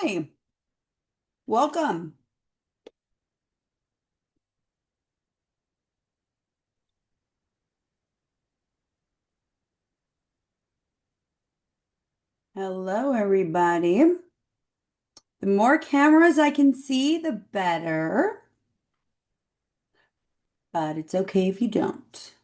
Hi, welcome. Hello, everybody. The more cameras I can see, the better, but it's okay if you don't.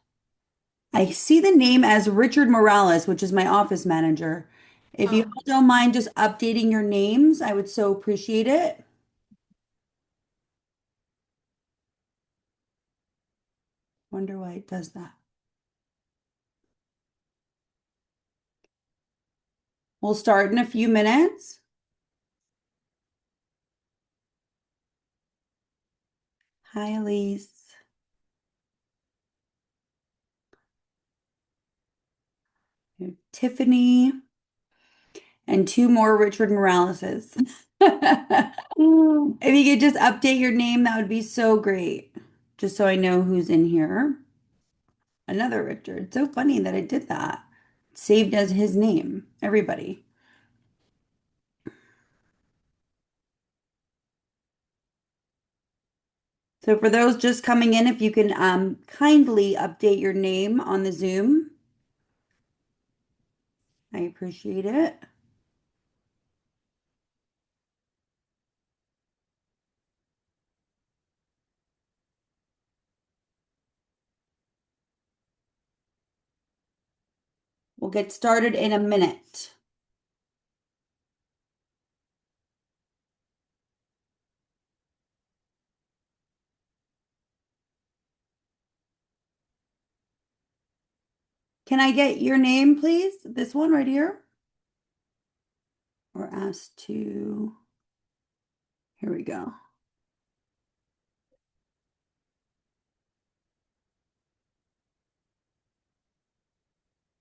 I see the name as Richard Morales, which is my office manager. If you Oh, all don't mind just updating your names, I would so appreciate it. Wonder why it does that. We'll start in a few minutes. Hi, Elise. Tiffany. And two more Richard Moraleses. If you could just update your name, that would be so great. Just so I know who's in here. Another Richard. So funny that it did that. Saved as his name. Everybody. So for those just coming in, if you can kindly update your name on the Zoom, I appreciate it. We'll get started in a minute. Can I get your name, please? This one right here? Or asked to. Here we go.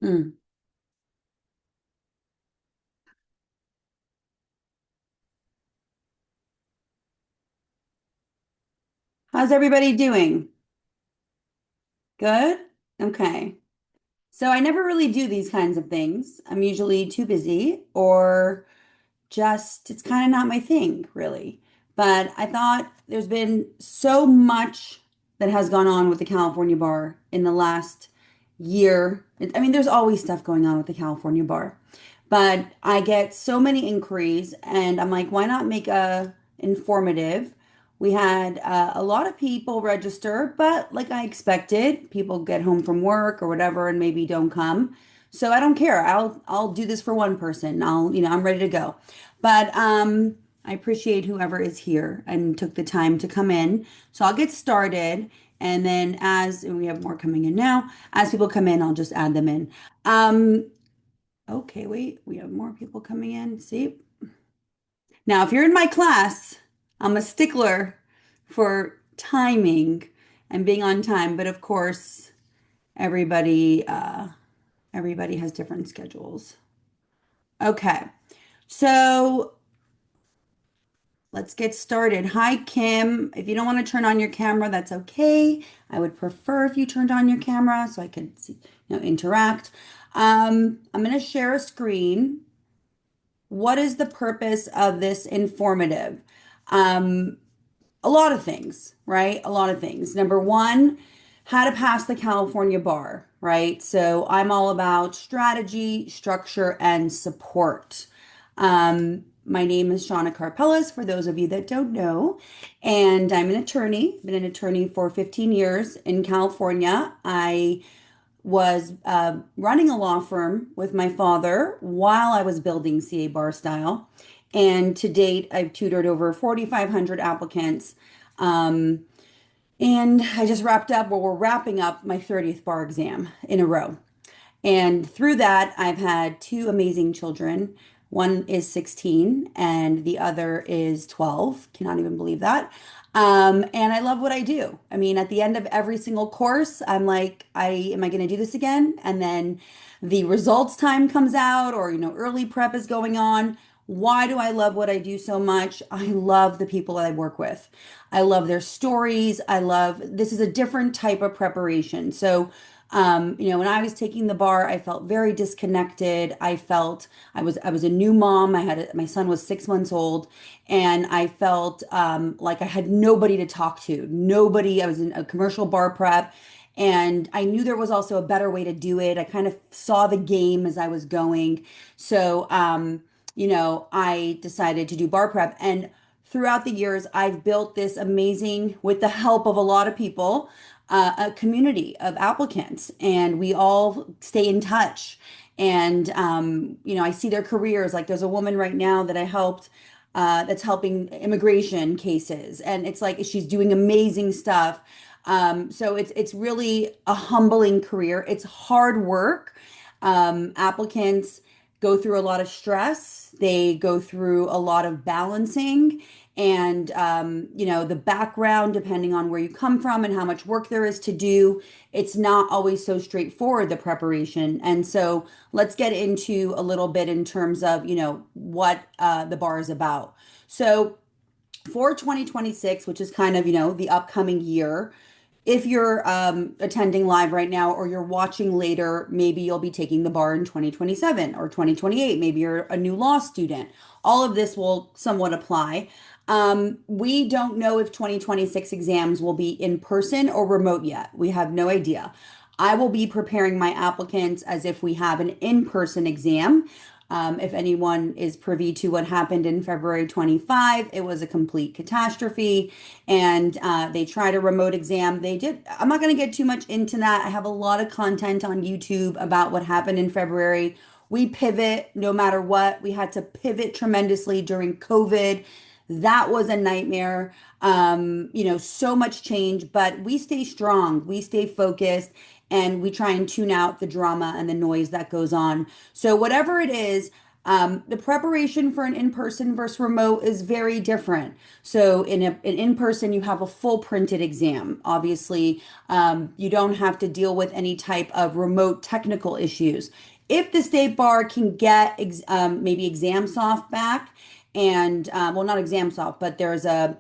Hmm. How's everybody doing? Good? Okay. So I never really do these kinds of things. I'm usually too busy or just it's kind of not my thing, really. But I thought there's been so much that has gone on with the California bar in the last year. I mean, there's always stuff going on with the California bar, but I get so many inquiries, and I'm like, why not make a informative? We had a lot of people register, but like I expected, people get home from work or whatever and maybe don't come. So I don't care. I'll do this for one person. I'm ready to go. But I appreciate whoever is here and took the time to come in. So I'll get started. And then as and we have more coming in now, as people come in, I'll just add them in. Um, okay, wait, we have more people coming in. See? Now, if you're in my class, I'm a stickler for timing and being on time, but of course, everybody everybody has different schedules. Okay. So let's get started. Hi, Kim. If you don't want to turn on your camera, that's okay. I would prefer if you turned on your camera so I could see, interact. I'm going to share a screen. What is the purpose of this informative? Um, a lot of things, right? A lot of things. Number one, how to pass the California bar, right? So I'm all about strategy, structure, and support. My name is Shauna Carpellis, for those of you that don't know, and I'm an attorney. Been an attorney for 15 years in California. I was running a law firm with my father while I was building CA Bar Style. And to date, I've tutored over 4,500 applicants. Um, and I just wrapped up, well, we're wrapping up my 30th bar exam in a row. And through that, I've had two amazing children. One is 16 and the other is 12. Cannot even believe that. And I love what I do. I mean, at the end of every single course, I'm like, am I going to do this again? And then the results time comes out or, early prep is going on. Why do I love what I do so much? I love the people I work with. I love their stories. This is a different type of preparation. So, When I was taking the bar, I felt very disconnected. I felt I was a new mom. My son was 6 months old, and I felt like I had nobody to talk to. Nobody. I was in a commercial bar prep, and I knew there was also a better way to do it. I kind of saw the game as I was going. So, I decided to do bar prep. And throughout the years, I've built this amazing, with the help of a lot of people, a community of applicants, and we all stay in touch. And, I see their careers. Like there's a woman right now that I helped. That's helping immigration cases, and it's like she's doing amazing stuff. So it's really a humbling career. It's hard work. Applicants go through a lot of stress. They go through a lot of balancing. And, the background, depending on where you come from and how much work there is to do, it's not always so straightforward, the preparation. And so let's get into a little bit in terms of, what the bar is about. So for 2026, which is kind of, the upcoming year, if you're attending live right now or you're watching later, maybe you'll be taking the bar in 2027 or 2028. Maybe you're a new law student. All of this will somewhat apply. We don't know if 2026 exams will be in person or remote yet. We have no idea. I will be preparing my applicants as if we have an in-person exam. If anyone is privy to what happened in February 25, it was a complete catastrophe. And they tried a remote exam. They did. I'm not going to get too much into that. I have a lot of content on YouTube about what happened in February. We pivot no matter what. We had to pivot tremendously during COVID. That was a nightmare. So much change, but we stay strong. We stay focused, and we try and tune out the drama and the noise that goes on. So whatever it is, the preparation for an in-person versus remote is very different. So an in-person, you have a full printed exam. Obviously, you don't have to deal with any type of remote technical issues. If the state bar can get maybe ExamSoft back, and well, not ExamSoft, but there's a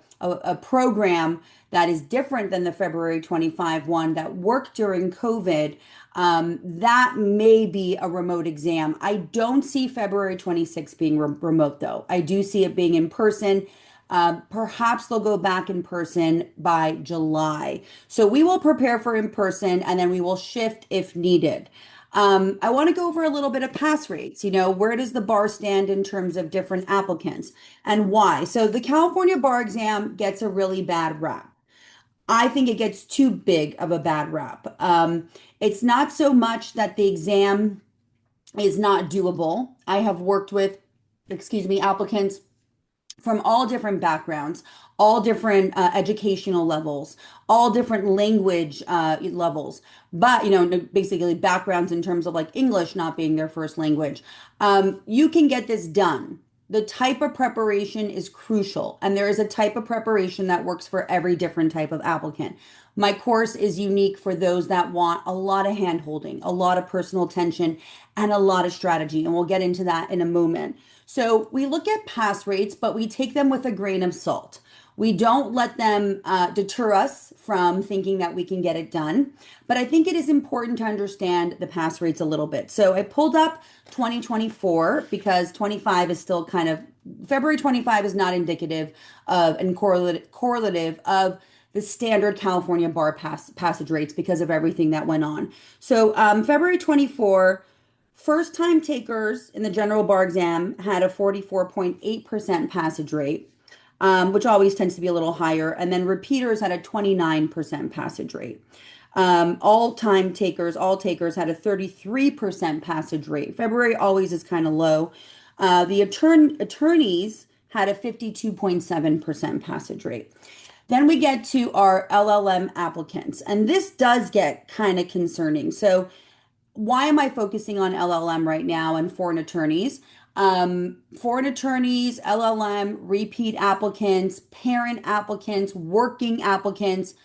program that is different than the February 25 one that worked during COVID. That may be a remote exam. I don't see February 26 being remote, though. I do see it being in person. Perhaps they'll go back in person by July. So we will prepare for in person, and then we will shift if needed. I want to go over a little bit of pass rates. Where does the bar stand in terms of different applicants and why? So the California bar exam gets a really bad rap. I think it gets too big of a bad rap. It's not so much that the exam is not doable. I have worked with, excuse me, applicants from all different backgrounds, all different educational levels, all different language levels, but basically backgrounds in terms of like English not being their first language. You can get this done. The type of preparation is crucial, and there is a type of preparation that works for every different type of applicant. My course is unique for those that want a lot of hand holding, a lot of personal attention, and a lot of strategy. And we'll get into that in a moment. So we look at pass rates, but we take them with a grain of salt. We don't let them deter us from thinking that we can get it done. But I think it is important to understand the pass rates a little bit. So I pulled up 2024 because 25 is still kind of, February 25 is not indicative of and correlative of the standard California bar passage rates because of everything that went on. So February 24, first time takers in the general bar exam had a 44.8% passage rate, which always tends to be a little higher. And then repeaters had a 29% passage rate. All takers had a 33% passage rate. February always is kind of low. The attorneys had a 52.7% passage rate. Then we get to our LLM applicants, and this does get kind of concerning. So why am I focusing on LLM right now and foreign attorneys? Foreign attorneys, LLM, repeat applicants, parent applicants, working applicants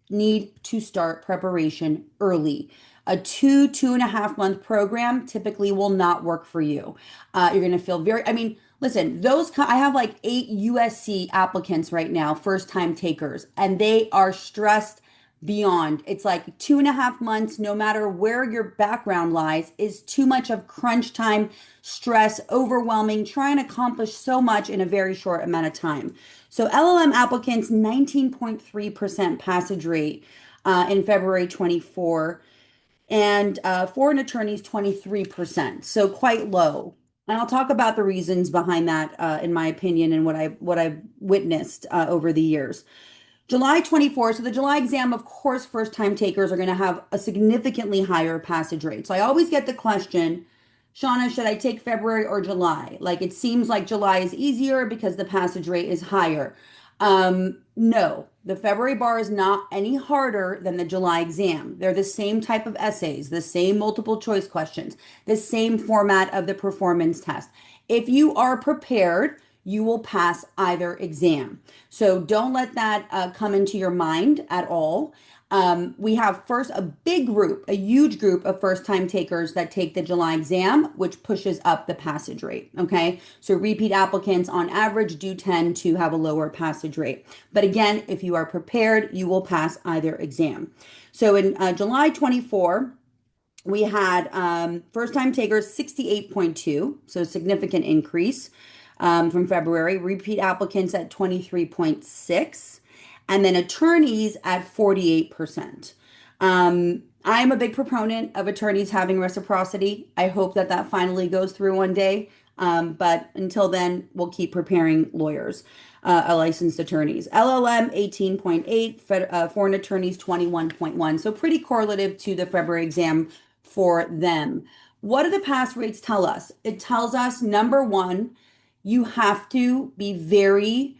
need to start preparation early. A 2.5 month program typically will not work for you. You're going to feel listen, I have like 8 USC applicants right now, first time takers, and they are stressed beyond. It's like 2.5 months, no matter where your background lies, is too much of crunch time, stress, overwhelming, trying to accomplish so much in a very short amount of time. So LLM applicants, 19.3% passage rate in February 24, and foreign attorneys, 23%. So quite low. And I'll talk about the reasons behind that, in my opinion, and what I've witnessed over the years. July 24th, so the July exam, of course, first time takers are going to have a significantly higher passage rate. So I always get the question, Shauna, should I take February or July? Like it seems like July is easier because the passage rate is higher. No, the February bar is not any harder than the July exam. They're the same type of essays, the same multiple choice questions, the same format of the performance test. If you are prepared, you will pass either exam. So don't let that come into your mind at all. We have first a big group, a huge group of first time takers that take the July exam, which pushes up the passage rate. Okay. So repeat applicants on average do tend to have a lower passage rate. But again, if you are prepared, you will pass either exam. So in July 24, we had first time takers 68.2, so significant increase from February, repeat applicants at 23.6, and then attorneys at 48%. I'm a big proponent of attorneys having reciprocity. I hope that that finally goes through one day. But until then, we'll keep preparing lawyers, licensed attorneys. LLM 18.8, foreign attorneys 21.1. So pretty correlative to the February exam for them. What do the pass rates tell us? It tells us, number one, you have to be very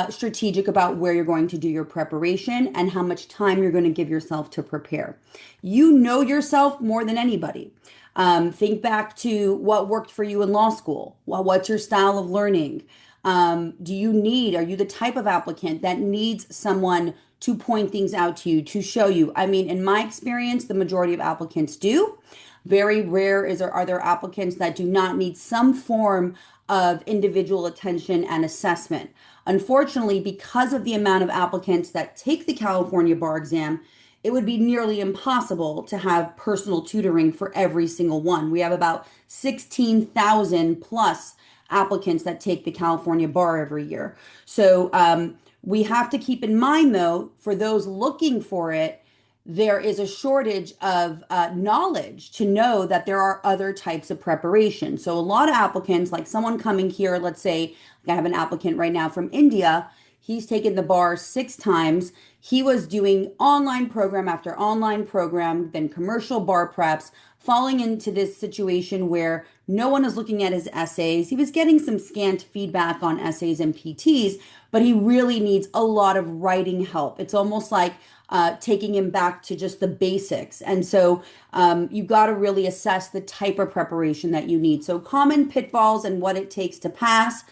strategic about where you're going to do your preparation and how much time you're going to give yourself to prepare. You know yourself more than anybody. Think back to what worked for you in law school. Well, what's your style of learning? Are you the type of applicant that needs someone to point things out to you, to show you? I mean, in my experience, the majority of applicants do. Very rare are there applicants that do not need some form of individual attention and assessment. Unfortunately, because of the amount of applicants that take the California bar exam, it would be nearly impossible to have personal tutoring for every single one. We have about 16,000 plus applicants that take the California bar every year. So we have to keep in mind, though, for those looking for it, there is a shortage of knowledge to know that there are other types of preparation. So a lot of applicants, like someone coming here, let's say I have an applicant right now from India. He's taken the bar 6 times. He was doing online program after online program, then commercial bar preps, falling into this situation where no one is looking at his essays. He was getting some scant feedback on essays and PTs, but he really needs a lot of writing help. It's almost like taking him back to just the basics. And so you got to really assess the type of preparation that you need. So common pitfalls and what it takes to pass.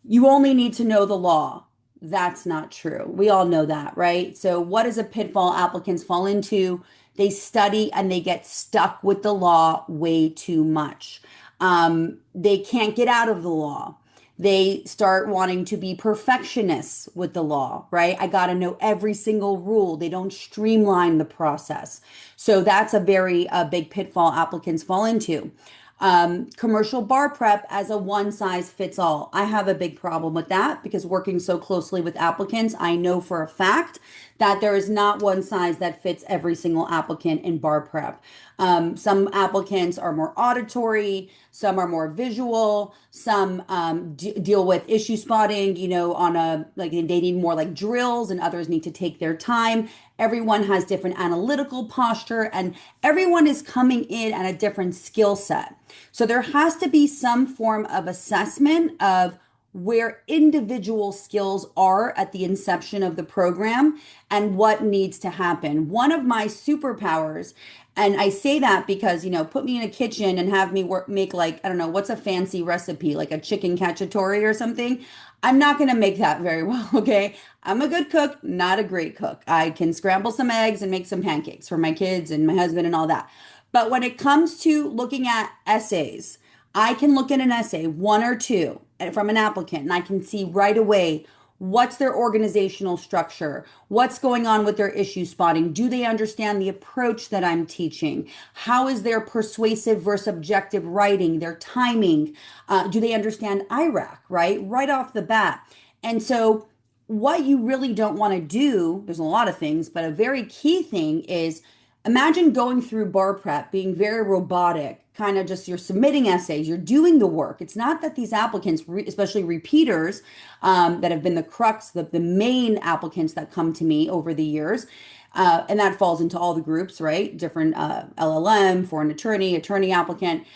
You only need to know the law. That's not true. We all know that, right? So what is a pitfall applicants fall into? They study and they get stuck with the law way too much. They can't get out of the law. They start wanting to be perfectionists with the law, right? I got to know every single rule. They don't streamline the process. So that's a very big pitfall applicants fall into. Commercial bar prep as a one size fits all. I have a big problem with that because working so closely with applicants, I know for a fact that there is not one size that fits every single applicant in bar prep. Some applicants are more auditory, some are more visual, some deal with issue spotting, on they need more like drills, and others need to take their time. Everyone has different analytical posture, and everyone is coming in at a different skill set. So there has to be some form of assessment of where individual skills are at the inception of the program and what needs to happen. One of my superpowers, and I say that because, put me in a kitchen and have me make like, I don't know, what's a fancy recipe, like a chicken cacciatore or something. I'm not going to make that very well, okay? I'm a good cook, not a great cook. I can scramble some eggs and make some pancakes for my kids and my husband and all that. But when it comes to looking at essays, I can look at an essay, one or two, from an applicant, and I can see right away What's their organizational structure? What's going on with their issue spotting? Do they understand the approach that I'm teaching? How is their persuasive versus objective writing, their timing? Do they understand IRAC, right? Right off the bat. And so, what you really don't want to do, there's a lot of things, but a very key thing is imagine going through bar prep, being very robotic, kind of just you're submitting essays, you're doing the work. It's not that these applicants, especially repeaters, that have been the crux, the main applicants that come to me over the years, and that falls into all the groups, right? Different LLM, foreign attorney, attorney applicant.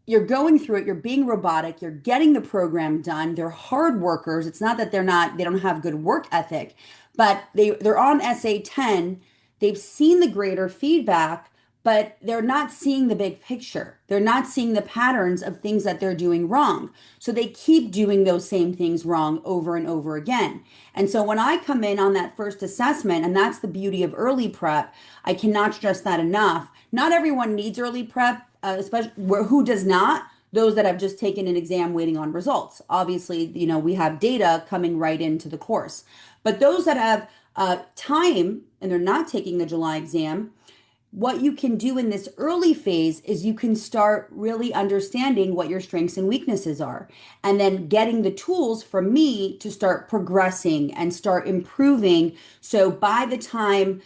You're going through it, you're being robotic, you're getting the program done. They're hard workers. It's not that they don't have good work ethic, but they're on SA 10. They've seen the greater feedback, but they're not seeing the big picture. They're not seeing the patterns of things that they're doing wrong. So they keep doing those same things wrong over and over again. And so when I come in on that first assessment, and that's the beauty of early prep, I cannot stress that enough. Not everyone needs early prep, especially who does not. Those that have just taken an exam waiting on results. Obviously, we have data coming right into the course. But those that have time and they're not taking the July exam, what you can do in this early phase is you can start really understanding what your strengths and weaknesses are, and then getting the tools from me to start progressing and start improving. So by the time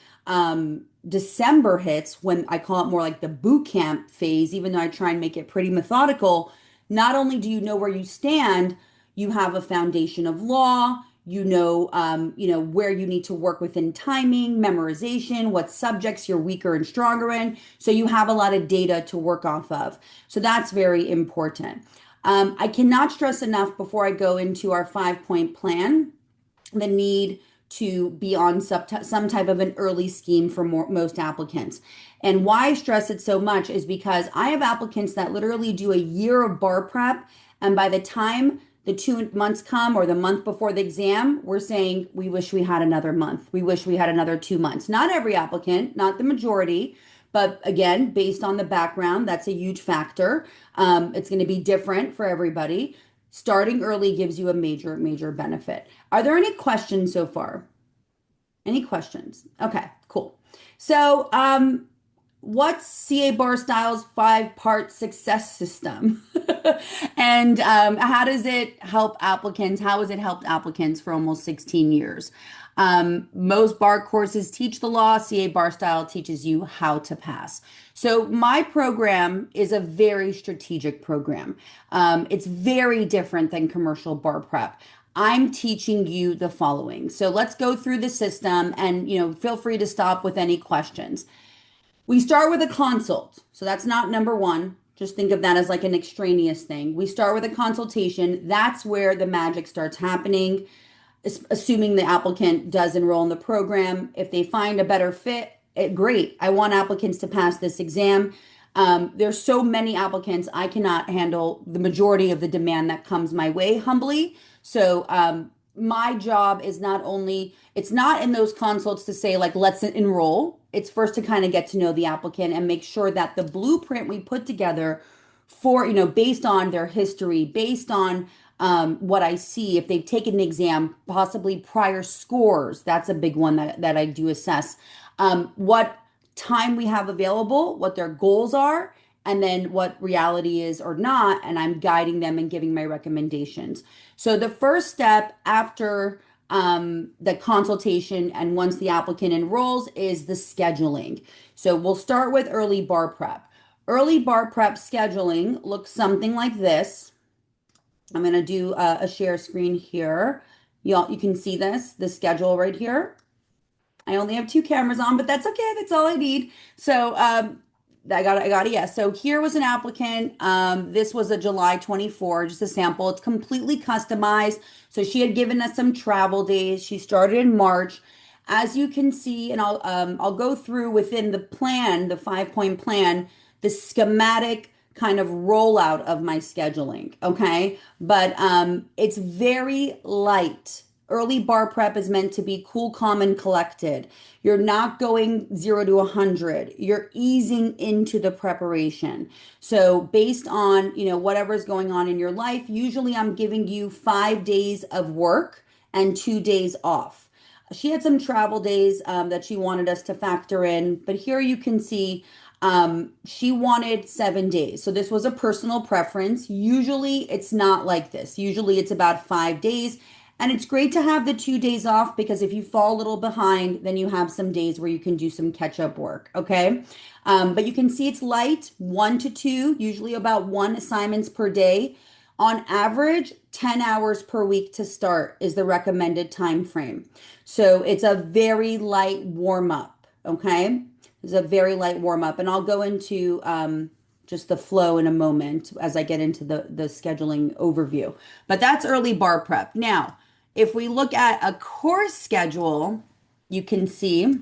December hits, when I call it more like the boot camp phase, even though I try and make it pretty methodical, not only do you know where you stand, you have a foundation of law, where you need to work within timing, memorization, what subjects you're weaker and stronger in. So you have a lot of data to work off of. So that's very important. I cannot stress enough before I go into our 5-point plan, the need to be on some type of an early scheme for most applicants. And why I stress it so much is because I have applicants that literally do a year of bar prep, and by the time the 2 months come or the month before the exam, we're saying, we wish we had another month. We wish we had another 2 months. Not every applicant, not the majority, but again, based on the background, that's a huge factor. It's going to be different for everybody. Starting early gives you a major, major benefit. Are there any questions so far? Any questions? Okay, cool. So, what's CA Bar Style's 5-part success system? And how does it help applicants? How has it helped applicants for almost 16 years? Most bar courses teach the law. CA Bar Style teaches you how to pass. So my program is a very strategic program. It's very different than commercial bar prep. I'm teaching you the following. So let's go through the system, and feel free to stop with any questions. We start with a consult. So that's not number one. Just think of that as like an extraneous thing. We start with a consultation. That's where the magic starts happening, assuming the applicant does enroll in the program. If they find a better fit, great. I want applicants to pass this exam. There's so many applicants, I cannot handle the majority of the demand that comes my way, humbly. So my job is it's not in those consults to say, like, let's enroll. It's first to kind of get to know the applicant and make sure that the blueprint we put together for, based on their history, based on what I see, if they've taken the exam, possibly prior scores, that's a big one that I do assess. What time we have available, what their goals are, and then what reality is or not, and I'm guiding them and giving my recommendations. So the first step after the consultation and once the applicant enrolls is the scheduling. So we'll start with early bar prep. Early bar prep scheduling looks something like this. I'm going to do a share screen here. You can see the schedule right here. I only have 2 cameras on, but that's okay. That's all I need. So I got it. Yeah. So here was an applicant. This was a July 24, just a sample. It's completely customized. So she had given us some travel days. She started in March. As you can see, and I'll go through within the plan, the 5-point plan, the schematic kind of rollout of my scheduling. Okay. But it's very light. Early bar prep is meant to be cool, calm, and collected. You're not going 0 to 100. You're easing into the preparation. So based on, whatever's going on in your life, usually I'm giving you 5 days of work and 2 days off. She had some travel days that she wanted us to factor in, but here you can see she wanted 7 days. So this was a personal preference. Usually it's not like this. Usually it's about 5 days. And it's great to have the 2 days off because if you fall a little behind, then you have some days where you can do some catch up work. Okay. But you can see it's light, 1 to 2, usually about 1 assignments per day. On average, 10 hours per week to start is the recommended time frame. So it's a very light warm up. Okay. It's a very light warm up. And I'll go into just the flow in a moment as I get into the scheduling overview. But that's early bar prep. Now, if we look at a course schedule, you can see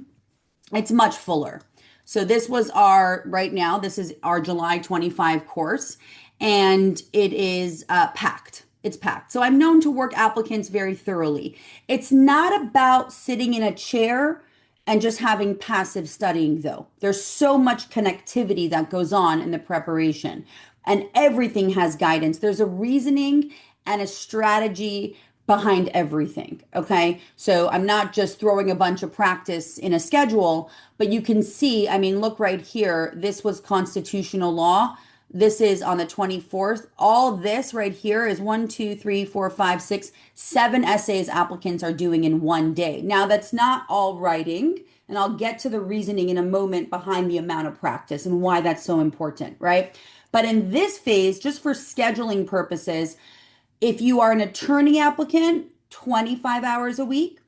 it's much fuller. So this was right now, this is our July 25 course, and it is packed. It's packed. So I'm known to work applicants very thoroughly. It's not about sitting in a chair and just having passive studying, though. There's so much connectivity that goes on in the preparation, and everything has guidance. There's a reasoning and a strategy behind everything. Okay. So I'm not just throwing a bunch of practice in a schedule, but you can see, I mean, look right here. This was constitutional law. This is on the 24th. All this right here is 1, 2, 3, 4, 5, 6, 7 essays applicants are doing in one day. Now, that's not all writing, and I'll get to the reasoning in a moment behind the amount of practice and why that's so important, right? But in this phase, just for scheduling purposes, if you are an attorney applicant, 25 hours a week.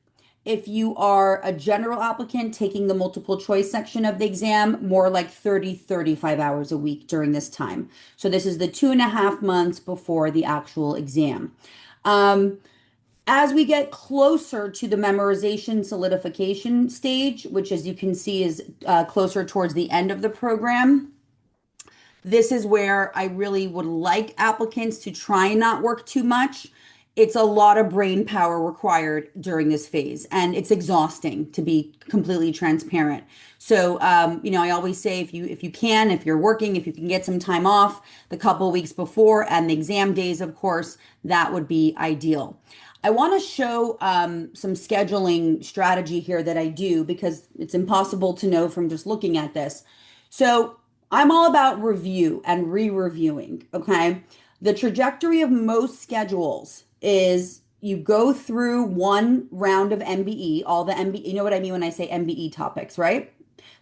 If you are a general applicant taking the multiple choice section of the exam, more like 30, 35 hours a week during this time. So this is the 2.5 months before the actual exam. As we get closer to the memorization solidification stage, which as you can see is closer towards the end of the program, this is where I really would like applicants to try and not work too much. It's a lot of brain power required during this phase, and it's exhausting, to be completely transparent. So, I always say if you're working, if you can get some time off the couple of weeks before and the exam days, of course, that would be ideal. I want to show some scheduling strategy here that I do because it's impossible to know from just looking at this. So I'm all about review and re-reviewing, okay? The trajectory of most schedules is you go through one round of MBE, all the MBE, you know what I mean when I say MBE topics, right?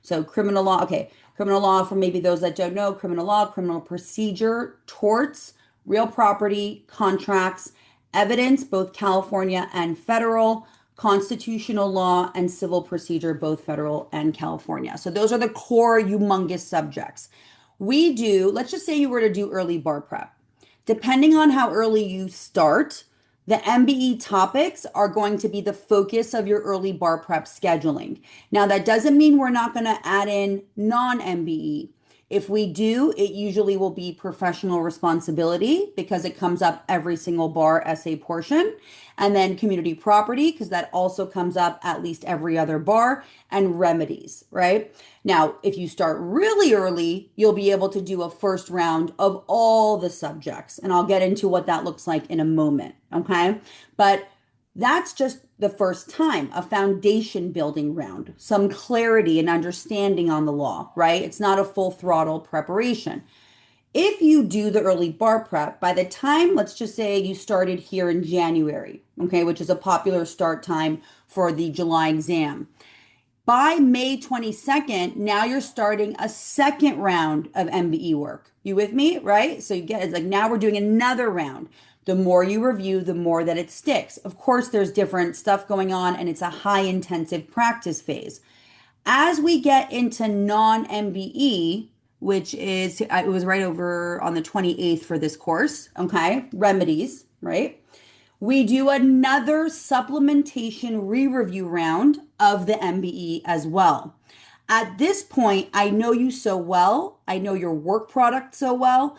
So criminal law, okay. Criminal law, for maybe those that don't know, criminal law, criminal procedure, torts, real property, contracts, evidence, both California and federal, constitutional law, and civil procedure, both federal and California. So those are the core humongous subjects. Let's just say you were to do early bar prep. Depending on how early you start, the MBE topics are going to be the focus of your early bar prep scheduling. Now, that doesn't mean we're not going to add in non-MBE. If we do, it usually will be professional responsibility because it comes up every single bar essay portion. And then community property, because that also comes up at least every other bar, and remedies, right? Now, if you start really early, you'll be able to do a first round of all the subjects. And I'll get into what that looks like in a moment, okay? But that's just the first time, a foundation building round, some clarity and understanding on the law, right? It's not a full throttle preparation. If you do the early bar prep, by the time, let's just say you started here in January, okay, which is a popular start time for the July exam. By May 22nd, now you're starting a second round of MBE work. You with me, right? So it's like now we're doing another round. The more you review, the more that it sticks. Of course, there's different stuff going on, and it's a high intensive practice phase. As we get into non-MBE, which is, it was right over on the 28th for this course, okay? Remedies, right? We do another supplementation re-review round of the MBE as well. At this point, I know you so well. I know your work product so well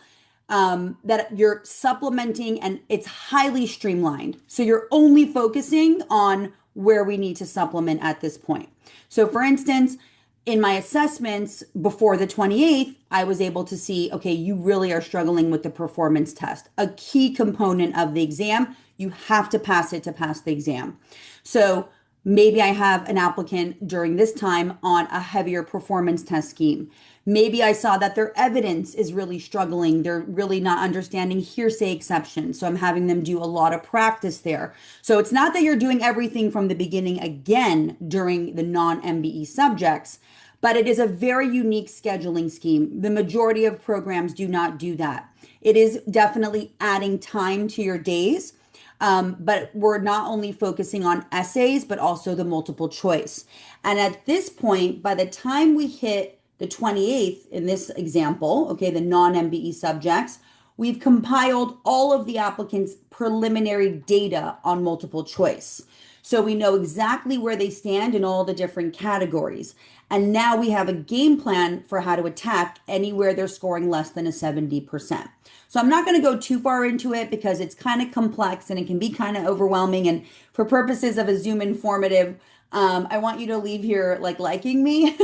that you're supplementing and it's highly streamlined. So you're only focusing on where we need to supplement at this point. So for instance, in my assessments before the 28th, I was able to see, okay, you really are struggling with the performance test, a key component of the exam. You have to pass it to pass the exam. So maybe I have an applicant during this time on a heavier performance test scheme. Maybe I saw that their evidence is really struggling. They're really not understanding hearsay exceptions. So I'm having them do a lot of practice there. So it's not that you're doing everything from the beginning again during the non-MBE subjects, but it is a very unique scheduling scheme. The majority of programs do not do that. It is definitely adding time to your days, but we're not only focusing on essays, but also the multiple choice. And at this point, by the time we hit the 28th in this example, okay, the non-MBE subjects, we've compiled all of the applicants' preliminary data on multiple choice. So we know exactly where they stand in all the different categories. And now we have a game plan for how to attack anywhere they're scoring less than a 70%. So I'm not going to go too far into it because it's kind of complex and it can be kind of overwhelming. And for purposes of a Zoom informative, I want you to leave here like liking me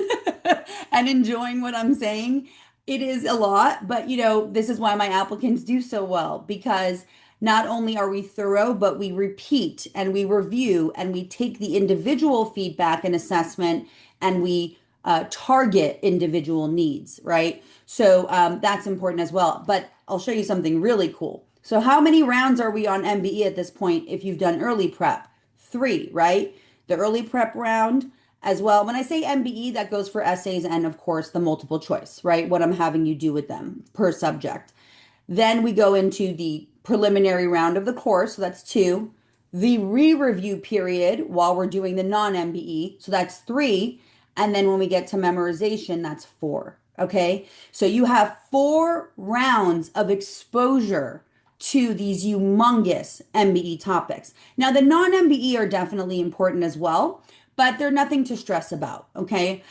and enjoying what I'm saying. It is a lot, but this is why my applicants do so well because not only are we thorough, but we repeat and we review and we take the individual feedback and assessment and we target individual needs, right? So that's important as well. But I'll show you something really cool. So how many rounds are we on MBE at this point if you've done early prep? 3, right? The early prep round as well. When I say MBE, that goes for essays and of course the multiple choice, right? What I'm having you do with them per subject. Then we go into the preliminary round of the course, so that's 2. The re-review period while we're doing the non-MBE, so that's 3. And then when we get to memorization, that's 4. Okay, so you have 4 rounds of exposure to these humongous MBE topics. Now, the non-MBE are definitely important as well, but they're nothing to stress about. Okay,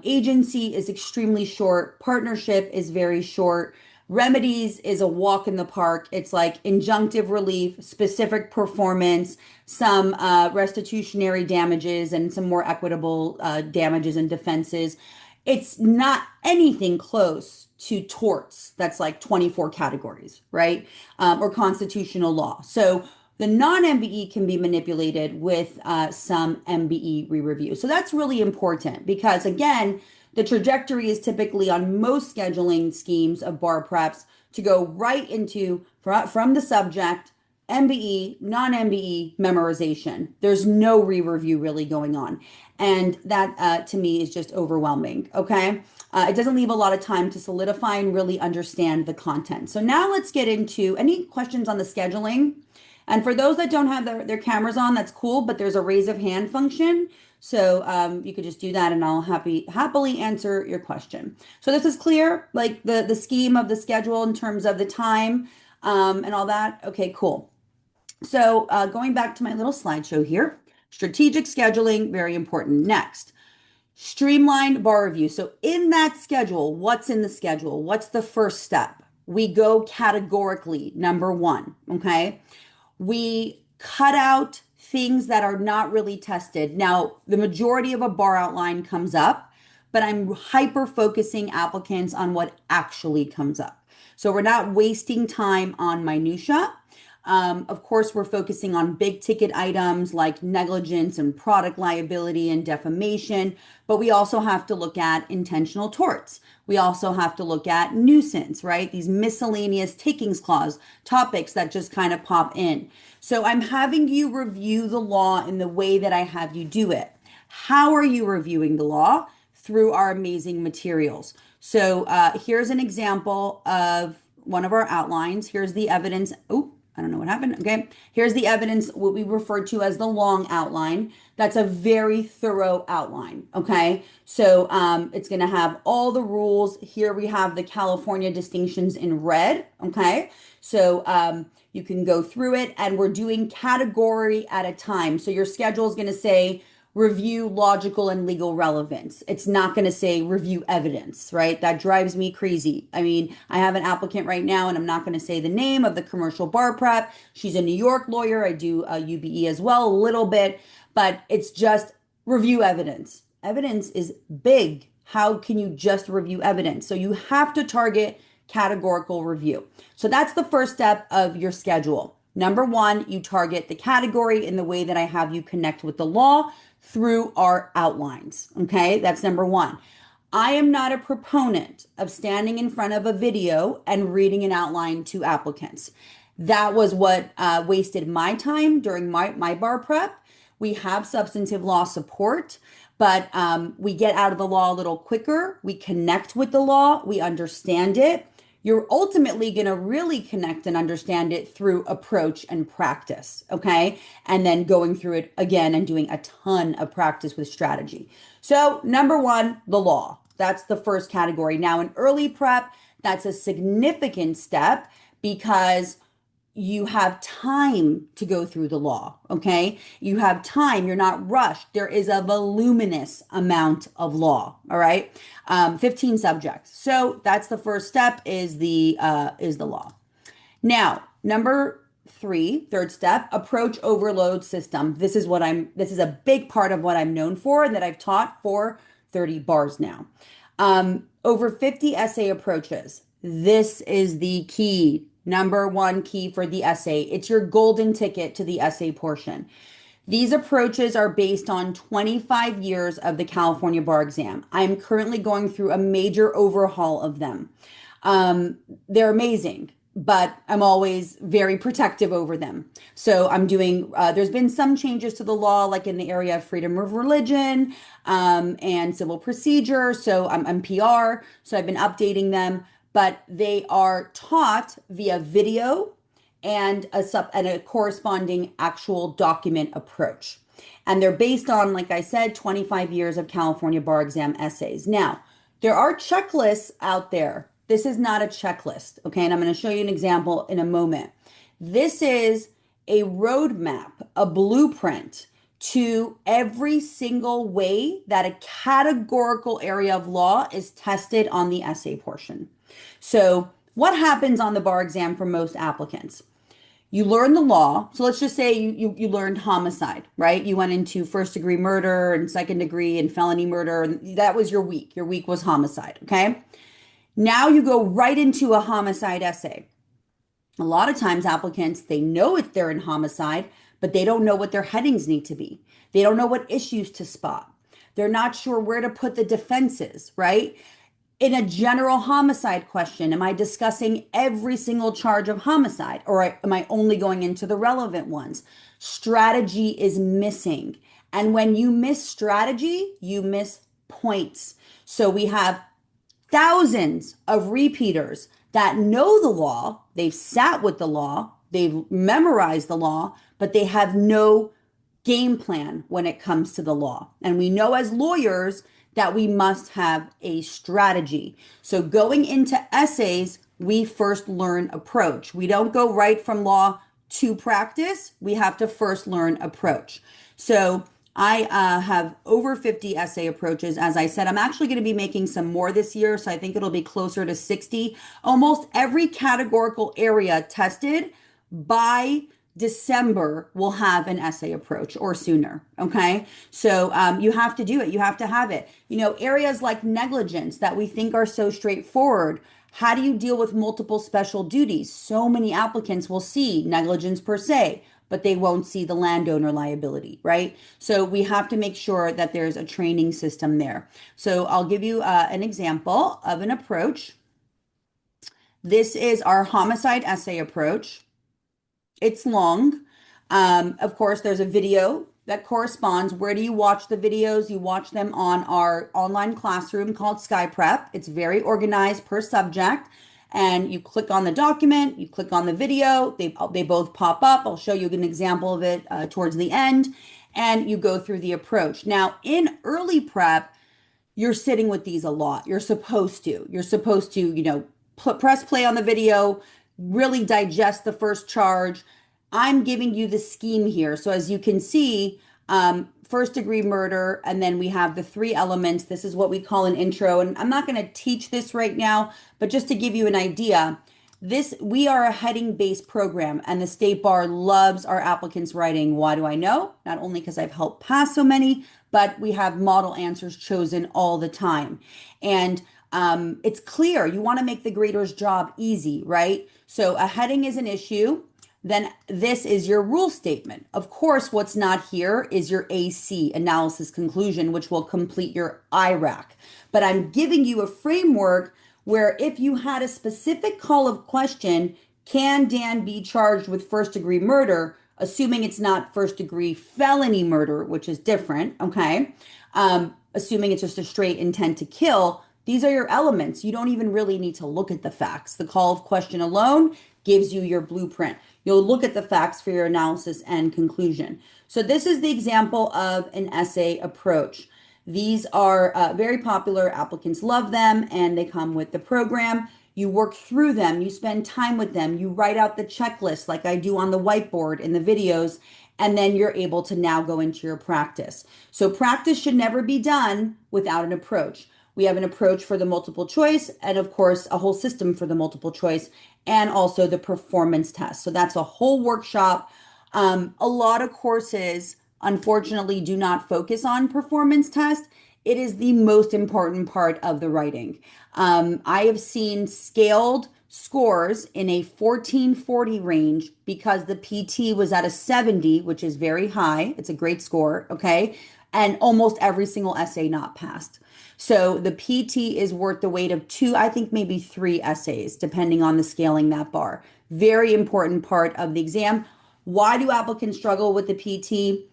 agency is extremely short, partnership is very short. Remedies is a walk in the park. It's like injunctive relief, specific performance, some restitutionary damages, and some more equitable damages and defenses. It's not anything close to torts. That's like 24 categories, right? Or constitutional law. So the non-MBE can be manipulated with some MBE re-review. So that's really important because, again, the trajectory is typically on most scheduling schemes of bar preps to go right into from the subject, MBE, non-MBE, memorization. There's no re-review really going on. And that to me is just overwhelming, okay? It doesn't leave a lot of time to solidify and really understand the content. So now let's get into any questions on the scheduling. And for those that don't have their cameras on, that's cool, but there's a raise of hand function. So you could just do that and I'll happily answer your question. So this is clear, like the scheme of the schedule in terms of the time and all that. Okay, cool. So going back to my little slideshow here, strategic scheduling, very important. Next, streamlined bar review. So in that schedule, what's in the schedule? What's the first step? We go categorically, number 1, okay? We cut out things that are not really tested. Now, the majority of a bar outline comes up, but I'm hyper focusing applicants on what actually comes up. So we're not wasting time on minutia. Of course, we're focusing on big ticket items like negligence and product liability and defamation, but we also have to look at intentional torts. We also have to look at nuisance, right? These miscellaneous takings clause topics that just kind of pop in. So I'm having you review the law in the way that I have you do it. How are you reviewing the law? Through our amazing materials. So here's an example of one of our outlines. Here's the evidence. Oh, I don't know what happened. Okay. Here's the evidence, what we refer to as the long outline. That's a very thorough outline. Okay. So it's going to have all the rules. Here we have the California distinctions in red. Okay. So you can go through it and we're doing category at a time. So your schedule is going to say review logical and legal relevance. It's not going to say review evidence, right? That drives me crazy. I mean, I have an applicant right now and I'm not going to say the name of the commercial bar prep. She's a New York lawyer. I do UBE as well, a little bit, but it's just review evidence. Evidence is big. How can you just review evidence? So you have to target categorical review. So that's the first step of your schedule. Number one, you target the category in the way that I have you connect with the law through our outlines. Okay, that's number one. I am not a proponent of standing in front of a video and reading an outline to applicants. That was what wasted my time during my bar prep. We have substantive law support, but we get out of the law a little quicker. We connect with the law, we understand it. You're ultimately going to really connect and understand it through approach and practice, okay? And then going through it again and doing a ton of practice with strategy. So, number one, the law. That's the first category. Now, in early prep, that's a significant step because you have time to go through the law, okay? You have time, you're not rushed. There is a voluminous amount of law, all right? 15 subjects. So that's the first step is the law. Now, number three, third step, approach overload system. This is a big part of what I'm known for and that I've taught for 30 bars now. Over 50 essay approaches. This is the key. Number one key for the essay. It's your golden ticket to the essay portion. These approaches are based on 25 years of the California bar exam. I'm currently going through a major overhaul of them. They're amazing, but I'm always very protective over them. So I'm doing, there's been some changes to the law, like in the area of freedom of religion and civil procedure. So I'm PR, so I've been updating them, but they are taught via video and a corresponding actual document approach. And they're based on, like I said, 25 years of California bar exam essays. Now, there are checklists out there. This is not a checklist, okay? And I'm going to show you an example in a moment. This is a roadmap, a blueprint to every single way that a categorical area of law is tested on the essay portion. So what happens on the bar exam for most applicants? You learn the law. So let's just say you learned homicide, right? You went into first degree murder and second degree and felony murder. And that was your week. Your week was homicide, okay? Now you go right into a homicide essay. A lot of times applicants, they know if they're in homicide, but they don't know what their headings need to be. They don't know what issues to spot. They're not sure where to put the defenses, right? In a general homicide question, am I discussing every single charge of homicide or am I only going into the relevant ones? Strategy is missing. And when you miss strategy, you miss points. So we have thousands of repeaters that know the law, they've sat with the law, they've memorized the law, but they have no game plan when it comes to the law. And we know as lawyers that we must have a strategy. So going into essays, we first learn approach. We don't go right from law to practice. We have to first learn approach. So I have over 50 essay approaches. As I said, I'm actually going to be making some more this year. So I think it'll be closer to 60. Almost every categorical area tested by December will have an essay approach or sooner. Okay. So you have to do it. You have to have it. You know, areas like negligence that we think are so straightforward. How do you deal with multiple special duties? So many applicants will see negligence per se, but they won't see the landowner liability, right? So we have to make sure that there's a training system there. So I'll give you an example of an approach. This is our homicide essay approach. It's long. Of course, there's a video that corresponds. Where do you watch the videos? You watch them on our online classroom called SkyPrep. It's very organized per subject. And you click on the document, you click on the video, they both pop up. I'll show you an example of it towards the end. And you go through the approach. Now, in early prep, you're sitting with these a lot. You're supposed to. You're supposed to, you know, press play on the video, really digest the first charge. I'm giving you the scheme here. So as you can see, first degree murder, and then we have the three elements. This is what we call an intro. And I'm not going to teach this right now, but just to give you an idea, we are a heading based program and the State Bar loves our applicants writing. Why do I know? Not only because I've helped pass so many, but we have model answers chosen all the time. And it's clear you want to make the grader's job easy, right? So a heading is an issue. then this is your rule statement. Of course, what's not here is your AC, analysis conclusion, which will complete your IRAC. But I'm giving you a framework where if you had a specific call of question, can Dan be charged with first degree murder, assuming it's not first degree felony murder, which is different, okay? Assuming it's just a straight intent to kill, these are your elements. You don't even really need to look at the facts. The call of question alone gives you your blueprint. You'll look at the facts for your analysis and conclusion. So this is the example of an essay approach. These are very popular. Applicants love them, and they come with the program. You work through them. You spend time with them. You write out the checklist like I do on the whiteboard in the videos, and then you're able to now go into your practice. So practice should never be done without an approach. We have an approach for the multiple choice, and of course, a whole system for the multiple choice, and also the performance test. So that's a whole workshop. A lot of courses, unfortunately, do not focus on performance test. It is the most important part of the writing. I have seen scaled scores in a 1440 range because the PT was at a 70, which is very high. It's a great score, okay? And almost every single essay not passed. So the PT is worth the weight of two, I think maybe three essays, depending on the scaling that bar. Very important part of the exam. Why do applicants struggle with the PT?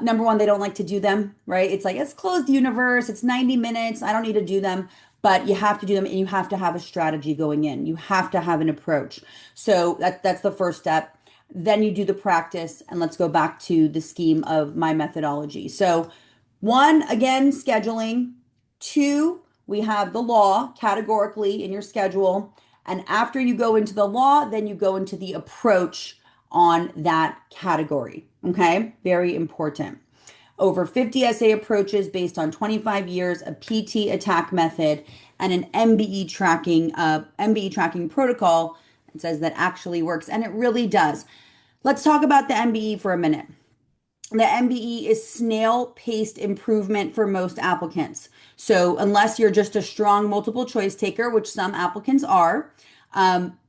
Number one, they don't like to do them, right? It's like, it's closed universe, it's 90 minutes, I don't need to do them. But you have to do them, and you have to have a strategy going in. You have to have an approach. So that's the first step. Then you do the practice, and let's go back to the scheme of my methodology. So one, again, scheduling. Two, we have the law categorically in your schedule. And after you go into the law, then you go into the approach on that category. Okay, very important. Over 50 essay approaches based on 25 years, a PT attack method, and an MBE tracking protocol. It says that actually works, and it really does. Let's talk about the MBE for a minute. The MBE is snail-paced improvement for most applicants. So unless you're just a strong multiple choice taker, which some applicants are,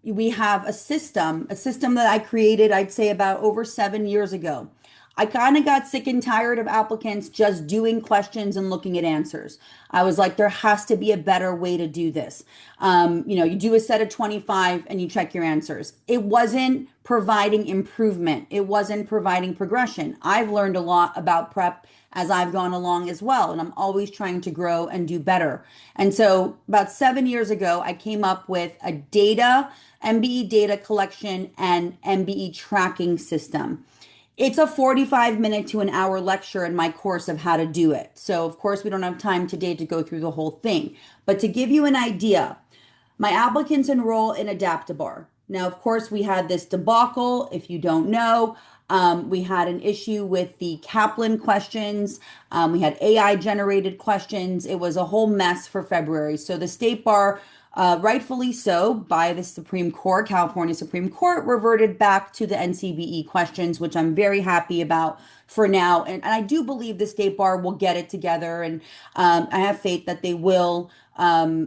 we have a system that I created, I'd say about over 7 years ago. I kind of got sick and tired of applicants just doing questions and looking at answers. I was like, there has to be a better way to do this. You do a set of 25 and you check your answers. It wasn't providing improvement. It wasn't providing progression. I've learned a lot about prep as I've gone along as well, and I'm always trying to grow and do better. And so about 7 years ago, I came up with a MBE data collection and MBE tracking system. It's a 45-minute to an hour lecture in my course of how to do it. So of course, we don't have time today to go through the whole thing. But to give you an idea, my applicants enroll in Adaptabar. Now, of course, we had this debacle. If you don't know, we had an issue with the Kaplan questions. We had AI generated questions. It was a whole mess for February. So the State Bar, rightfully so, by the Supreme Court, California Supreme Court, reverted back to the NCBE questions, which I'm very happy about for now. And I do believe the State Bar will get it together. And I have faith that they will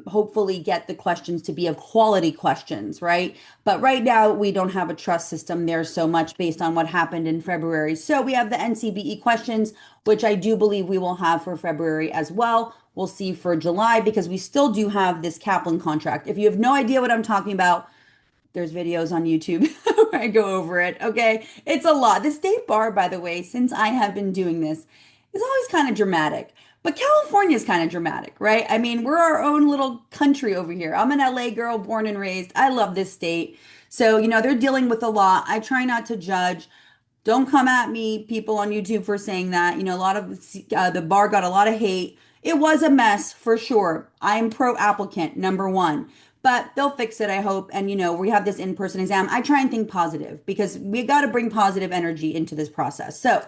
hopefully get the questions to be of quality questions, right? But right now, we don't have a trust system there so much based on what happened in February. So we have the NCBE questions, which I do believe we will have for February as well. We'll see for July because we still do have this Kaplan contract. If you have no idea what I'm talking about, there's videos on YouTube where I go over it. Okay. It's a lot. The State Bar, by the way, since I have been doing this, is always kind of dramatic. But California is kind of dramatic, right? I mean, we're our own little country over here. I'm an LA girl, born and raised. I love this state. So, they're dealing with a lot. I try not to judge. Don't come at me, people on YouTube, for saying that. A lot of the bar got a lot of hate. It was a mess for sure. I am pro applicant, number one. But they'll fix it, I hope. And, we have this in-person exam. I try and think positive because we got to bring positive energy into this process. So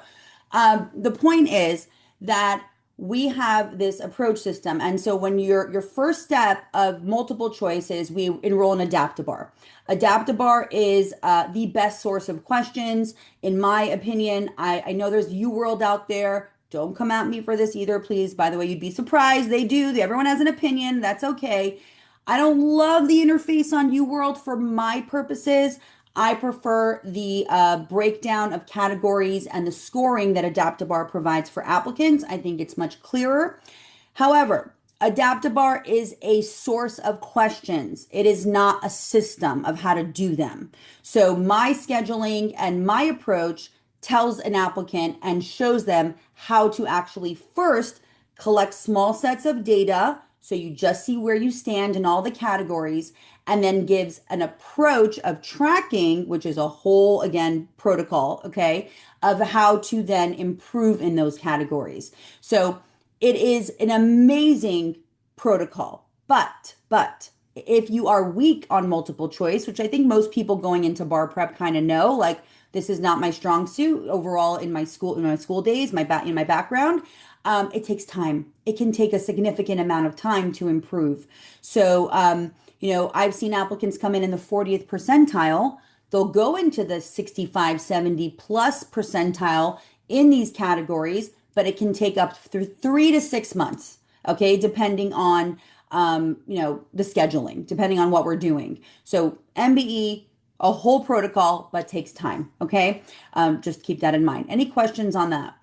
the point is that we have this approach system. And so when your first step of multiple choices, we enroll in Adaptabar. Adaptabar is the best source of questions. In my opinion, I know there's UWorld out there. Don't come at me for this either, please. By the way, you'd be surprised. They do. Everyone has an opinion. That's okay. I don't love the interface on UWorld for my purposes. I prefer the breakdown of categories and the scoring that Adaptabar provides for applicants. I think it's much clearer. However, Adaptabar is a source of questions. It is not a system of how to do them. So my scheduling and my approach tells an applicant and shows them how to actually first collect small sets of data. So you just see where you stand in all the categories, and then gives an approach of tracking, which is a whole, again, protocol, okay, of how to then improve in those categories. So it is an amazing protocol. But if you are weak on multiple choice, which I think most people going into bar prep kind of know, like this is not my strong suit overall in my school days, in my background, it takes time. It can take a significant amount of time to improve. So, I've seen applicants come in the 40th percentile. They'll go into the 65, 70 plus percentile in these categories, but it can take up through 3 to 6 months, okay, depending on the scheduling, depending on what we're doing. So MBE, a whole protocol, but takes time, okay? Just keep that in mind. Any questions on that?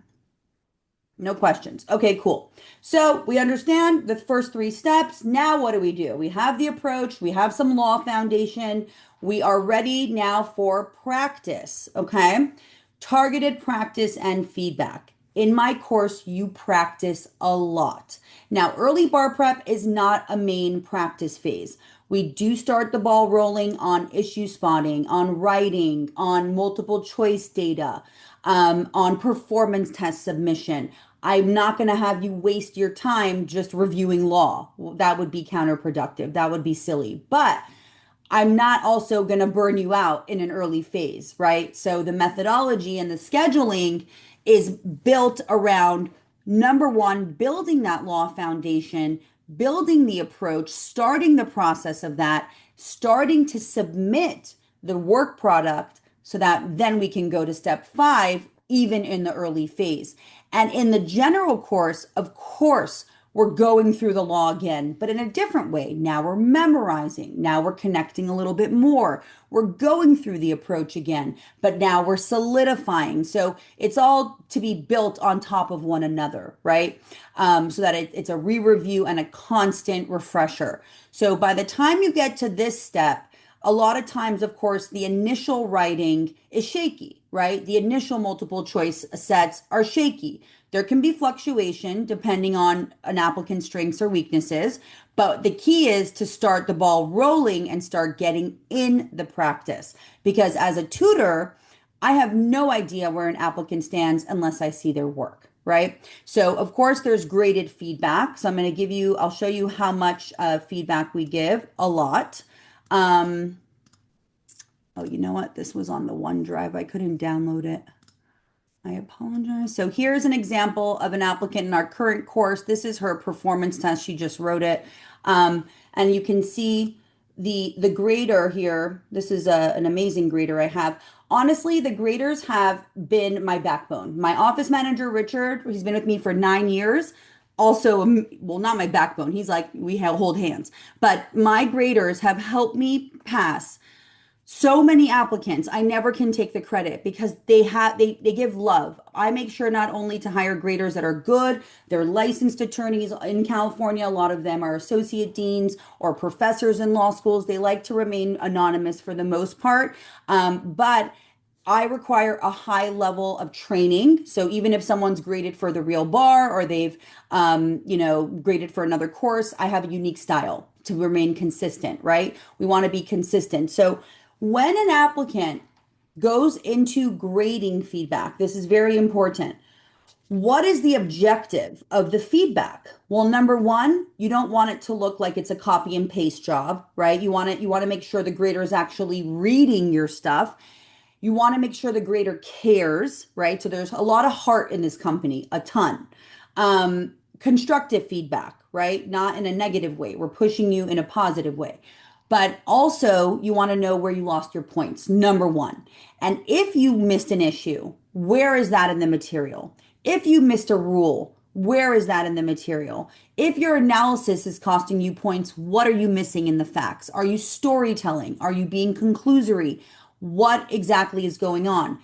No questions. Okay, cool. So we understand the first three steps. Now what do? We have the approach, we have some law foundation. We are ready now for practice, okay? Targeted practice and feedback. In my course, you practice a lot. Now, early bar prep is not a main practice phase. We do start the ball rolling on issue spotting, on writing, on multiple choice data, on performance test submission. I'm not going to have you waste your time just reviewing law. That would be counterproductive. That would be silly. But I'm not also going to burn you out in an early phase, right? So the methodology and the scheduling is built around number one, building that law foundation, building the approach, starting the process of that, starting to submit the work product so that then we can go to step 5, even in the early phase. And in the general course, of course, we're going through the law again, but in a different way. Now we're memorizing. Now we're connecting a little bit more. We're going through the approach again, but now we're solidifying. So it's all to be built on top of one another, right? So that it's a re-review and a constant refresher. So by the time you get to this step, a lot of times, of course, the initial writing is shaky, right? The initial multiple choice sets are shaky. There can be fluctuation depending on an applicant's strengths or weaknesses, but the key is to start the ball rolling and start getting in the practice. Because as a tutor, I have no idea where an applicant stands unless I see their work, right? So of course there's graded feedback. So I'll show you how much feedback we give, a lot. Oh, you know what? This was on the OneDrive. I couldn't download it. I apologize. So here's an example of an applicant in our current course. This is her performance test. She just wrote it. And you can see the grader here. This is an amazing grader I have. Honestly, the graders have been my backbone. My office manager, Richard, he's been with me for 9 years. Also, well, not my backbone. He's like, we hold hands. But my graders have helped me pass so many applicants. I never can take the credit because they give love. I make sure not only to hire graders that are good, they're licensed attorneys in California. A lot of them are associate deans or professors in law schools. They like to remain anonymous for the most part. But I require a high level of training. So even if someone's graded for the real bar or they've, graded for another course, I have a unique style to remain consistent, right? We want to be consistent. So when an applicant goes into grading feedback, this is very important. What is the objective of the feedback? Well, number one, you don't want it to look like it's a copy and paste job, right? You want to make sure the grader is actually reading your stuff. You want to make sure the grader cares, right? So there's a lot of heart in this company, a ton. Constructive feedback, right? Not in a negative way. We're pushing you in a positive way. But also, you want to know where you lost your points, number one. And if you missed an issue, where is that in the material? If you missed a rule, where is that in the material? If your analysis is costing you points, what are you missing in the facts? Are you storytelling? Are you being conclusory? what exactly is going on.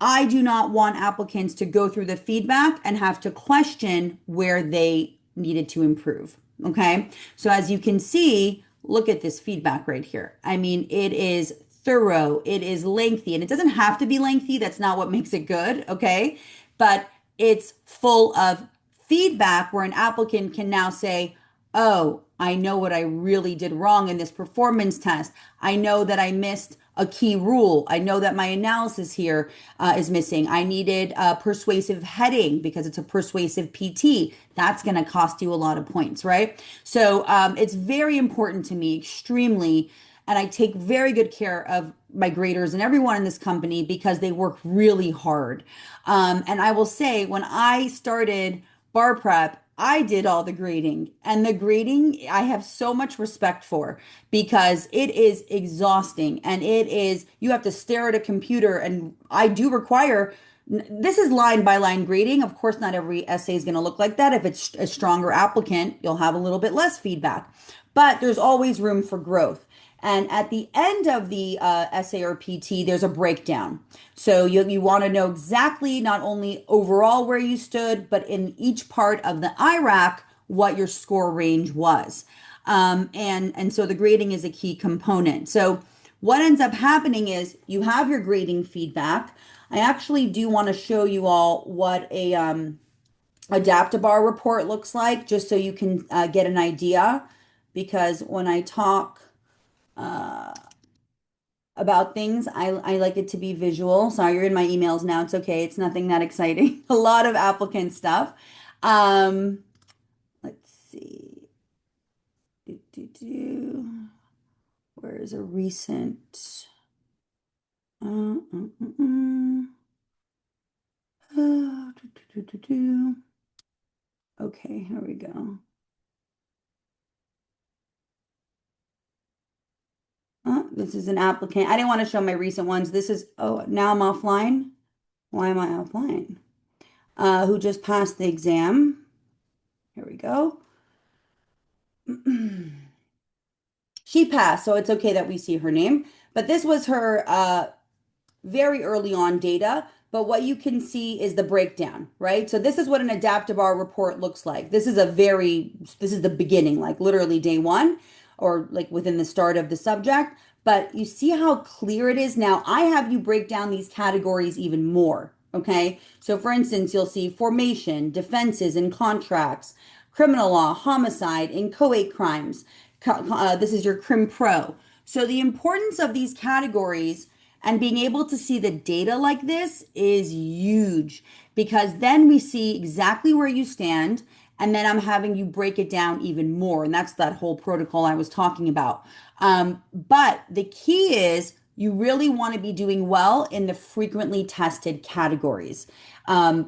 I do not want applicants to go through the feedback and have to question where they needed to improve. Okay. So as you can see, look at this feedback right here. I mean, it is thorough, it is lengthy, and it doesn't have to be lengthy. That's not what makes it good. Okay. But it's full of feedback where an applicant can now say, oh, I know what I really did wrong in this performance test. I know that I missed a key rule. I know that my analysis here is missing. I needed a persuasive heading because it's a persuasive PT. That's going to cost you a lot of points, right? So it's very important to me, extremely. And I take very good care of my graders and everyone in this company because they work really hard. And I will say, when I started bar prep, I did all the grading, and the grading I have so much respect for because it is exhausting and it is, you have to stare at a computer. And I do require, this is line by line grading. Of course, not every essay is going to look like that. If it's a stronger applicant, you'll have a little bit less feedback, but there's always room for growth. And at the end of the essay or PT, there's a breakdown. So you want to know exactly not only overall where you stood, but in each part of the IRAC, what your score range was. And so the grading is a key component. So what ends up happening is you have your grading feedback. I actually do want to show you all what a Adaptabar report looks like, just so you can get an idea. Because when I talk about things, I like it to be visual. Sorry, you're in my emails now. It's okay. It's nothing that exciting. A lot of applicant stuff. Um, let's see. Do, do, do. Where is a recent? Uh, uh, uh, uh. Do, do, do, do, do. Okay, here we go. This is an applicant. I didn't want to show my recent ones. This is, oh, now I'm offline. Why am I offline? Who just passed the exam. Here we go. She passed, so it's okay that we see her name. But this was her very early on data. But what you can see is the breakdown, right? So this is what an Adaptabar report looks like. This is the beginning, like literally day one, or like within the start of the subject. But you see how clear it is. Now I have you break down these categories even more. Okay. So for instance, you'll see formation, defenses and contracts, criminal law, homicide, inchoate crimes. This is your Crim Pro. So the importance of these categories and being able to see the data like this is huge, because then we see exactly where you stand. And then I'm having you break it down even more. And that's that whole protocol I was talking about. But the key is you really want to be doing well in the frequently tested categories,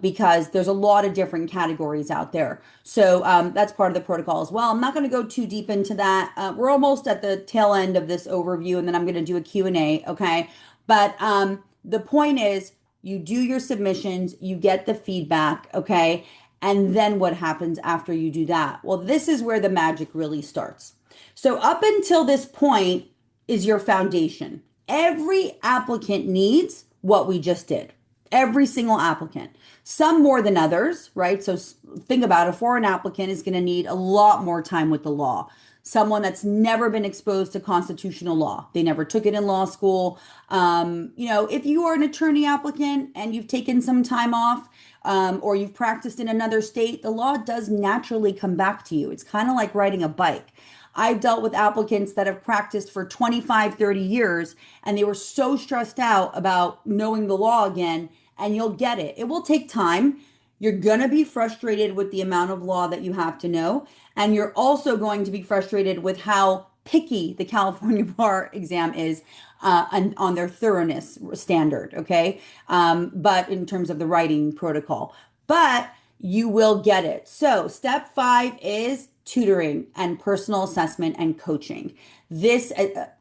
because there's a lot of different categories out there. So that's part of the protocol as well. I'm not going to go too deep into that. We're almost at the tail end of this overview, and then I'm going to do a Q&A, okay? But the point is, you do your submissions, you get the feedback, okay? And then what happens after you do that? Well, this is where the magic really starts. So up until this point is your foundation. Every applicant needs what we just did. Every single applicant. Some more than others, right? So think about, a foreign applicant is going to need a lot more time with the law. Someone that's never been exposed to constitutional law. They never took it in law school. If you are an attorney applicant and you've taken some time off, or you've practiced in another state, the law does naturally come back to you. It's kind of like riding a bike. I've dealt with applicants that have practiced for 25, 30 years, and they were so stressed out about knowing the law again, and you'll get it. It will take time. You're going to be frustrated with the amount of law that you have to know. And you're also going to be frustrated with how picky the California bar exam is on their thoroughness standard. Okay. But in terms of the writing protocol, but you will get it. So step 5 is tutoring and personal assessment and coaching. This,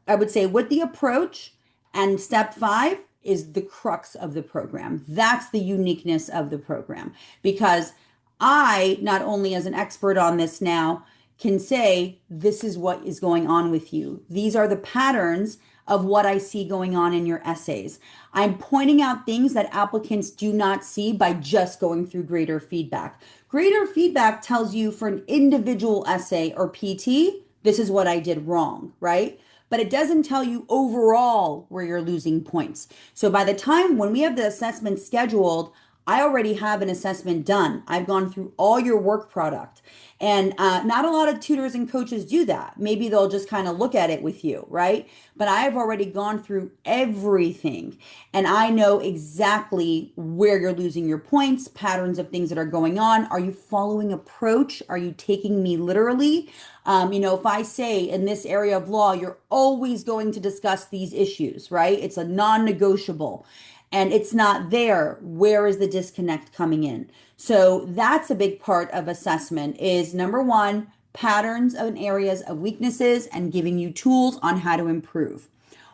I would say, with the approach, and step 5 is the crux of the program. That's the uniqueness of the program, because I, not only as an expert on this now, can say this is what is going on with you. These are the patterns of what I see going on in your essays. I'm pointing out things that applicants do not see by just going through grader feedback. Grader feedback tells you for an individual essay or PT, this is what I did wrong, right? But it doesn't tell you overall where you're losing points. So by the time when we have the assessment scheduled, I already have an assessment done. I've gone through all your work product. And not a lot of tutors and coaches do that. Maybe they'll just kind of look at it with you, right? But I've already gone through everything and I know exactly where you're losing your points, patterns of things that are going on. Are you following approach? Are you taking me literally? If I say in this area of law, you're always going to discuss these issues, right? It's a non-negotiable and it's not there. Where is the disconnect coming in? So that's a big part of assessment is number one, patterns and areas of weaknesses and giving you tools on how to improve.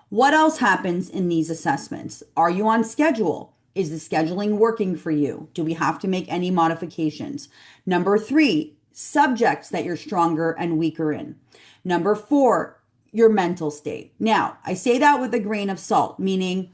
What else happens in these assessments? Are you on schedule? Is the scheduling working for you? Do we have to make any modifications? Number three, subjects that you're stronger and weaker in. Number four, your mental state. Now, I say that with a grain of salt, meaning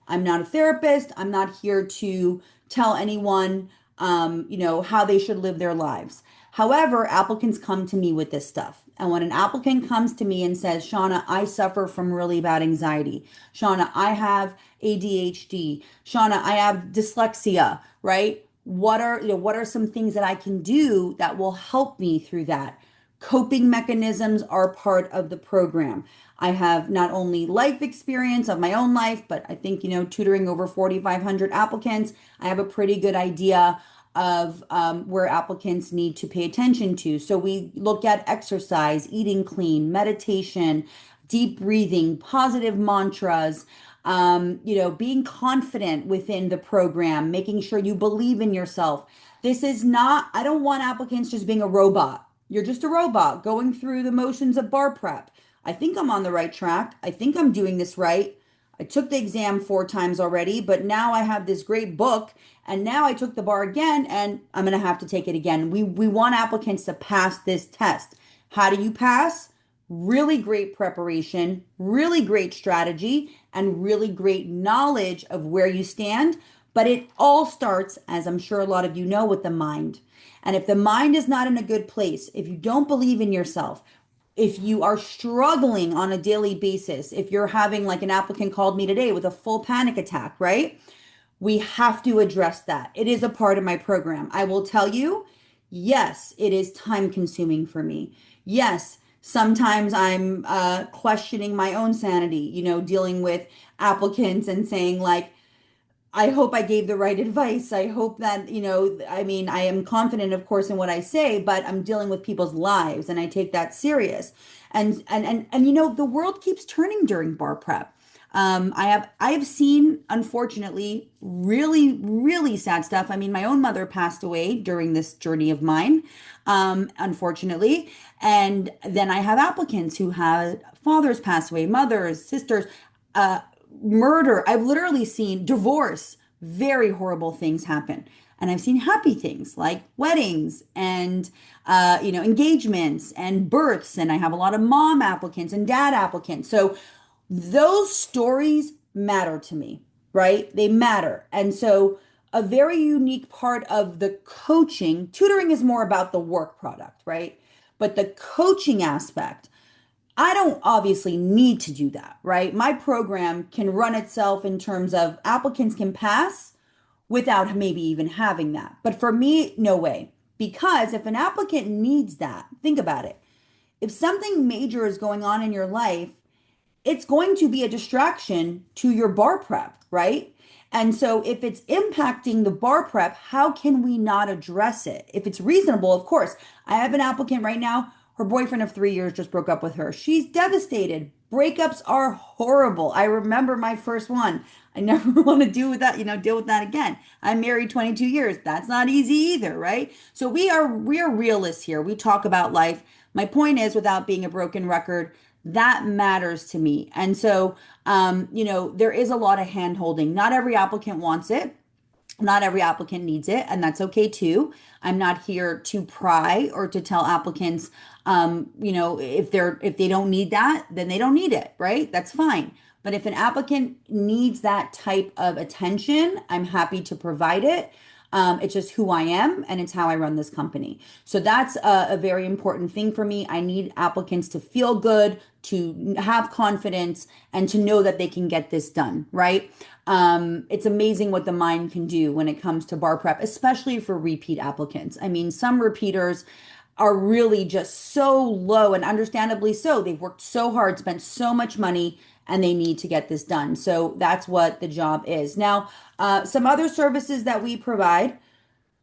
I'm not a therapist. I'm not here to tell anyone, how they should live their lives. However, applicants come to me with this stuff. And when an applicant comes to me and says, Shauna, I suffer from really bad anxiety. Shauna, I have ADHD. Shauna, I have dyslexia, right? What are some things that I can do that will help me through that? Coping mechanisms are part of the program. I have not only life experience of my own life, but I think, tutoring over 4,500 applicants, I have a pretty good idea of where applicants need to pay attention to. So we look at exercise, eating clean, meditation, deep breathing, positive mantras, being confident within the program, making sure you believe in yourself. This is not, I don't want applicants just being a robot. You're just a robot going through the motions of bar prep. I think I'm on the right track. I think I'm doing this right. I took the exam 4 times already, but now I have this great book and now I took the bar again and I'm going to have to take it again. We want applicants to pass this test. How do you pass? Really great preparation, really great strategy, and really great knowledge of where you stand. But it all starts, as I'm sure a lot of you know, with the mind. And if the mind is not in a good place, if you don't believe in yourself, if you are struggling on a daily basis, if you're having, like an applicant called me today with a full panic attack, right? We have to address that. It is a part of my program. I will tell you, yes, it is time consuming for me. Yes, sometimes I'm questioning my own sanity, dealing with applicants and saying, like, I hope I gave the right advice. I hope that, I am confident, of course, in what I say, but I'm dealing with people's lives and I take that serious. And the world keeps turning during bar prep. I have seen, unfortunately, really, really sad stuff. I mean, my own mother passed away during this journey of mine, unfortunately. And then I have applicants who had fathers pass away, mothers, sisters, uh, murder. I've literally seen divorce, very horrible things happen. And I've seen happy things like weddings and, engagements and births. And I have a lot of mom applicants and dad applicants. So those stories matter to me, right? They matter. And so a very unique part of the coaching, tutoring is more about the work product, right? But the coaching aspect, I don't obviously need to do that, right? My program can run itself in terms of applicants can pass without maybe even having that. But for me, no way. Because if an applicant needs that, think about it. If something major is going on in your life, it's going to be a distraction to your bar prep, right? And so if it's impacting the bar prep, how can we not address it? If it's reasonable, of course. I have an applicant right now, her boyfriend of 3 years just broke up with her. She's devastated. Breakups are horrible. I remember my first one. I never want to deal with that again. I'm married 22 years. That's not easy either, right? So we are realists here. We talk about life. My point is, without being a broken record, that matters to me. And so, there is a lot of hand holding. Not every applicant wants it. Not every applicant needs it, and that's okay too. I'm not here to pry or to tell applicants, if they don't need that, then they don't need it, right? That's fine. But if an applicant needs that type of attention, I'm happy to provide it. It's just who I am and it's how I run this company. So that's a very important thing for me. I need applicants to feel good, to have confidence, and to know that they can get this done, right? It's amazing what the mind can do when it comes to bar prep, especially for repeat applicants. I mean, some repeaters are really just so low, and understandably so. They've worked so hard, spent so much money, and they need to get this done. So that's what the job is. Now, some other services that we provide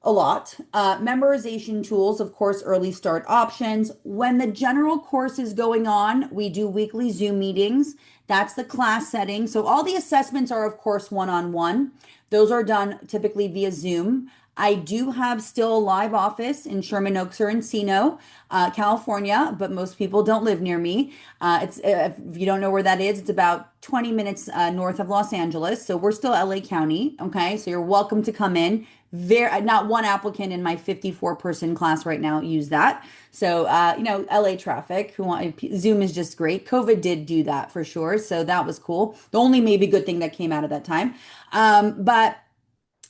a lot. Memorization tools, of course, early start options. When the general course is going on, we do weekly Zoom meetings. That's the class setting. So all the assessments are, of course, one-on-one. Those are done typically via Zoom. I do have still a live office in Sherman Oaks or Encino, California, but most people don't live near me. It's if you don't know where that is, it's about 20 minutes north of Los Angeles. So we're still LA County. Okay, so you're welcome to come in. Very not one applicant in my 54 person class right now use that. So LA traffic. Zoom is just great. COVID did do that for sure, so that was cool. The only maybe good thing that came out of that time. But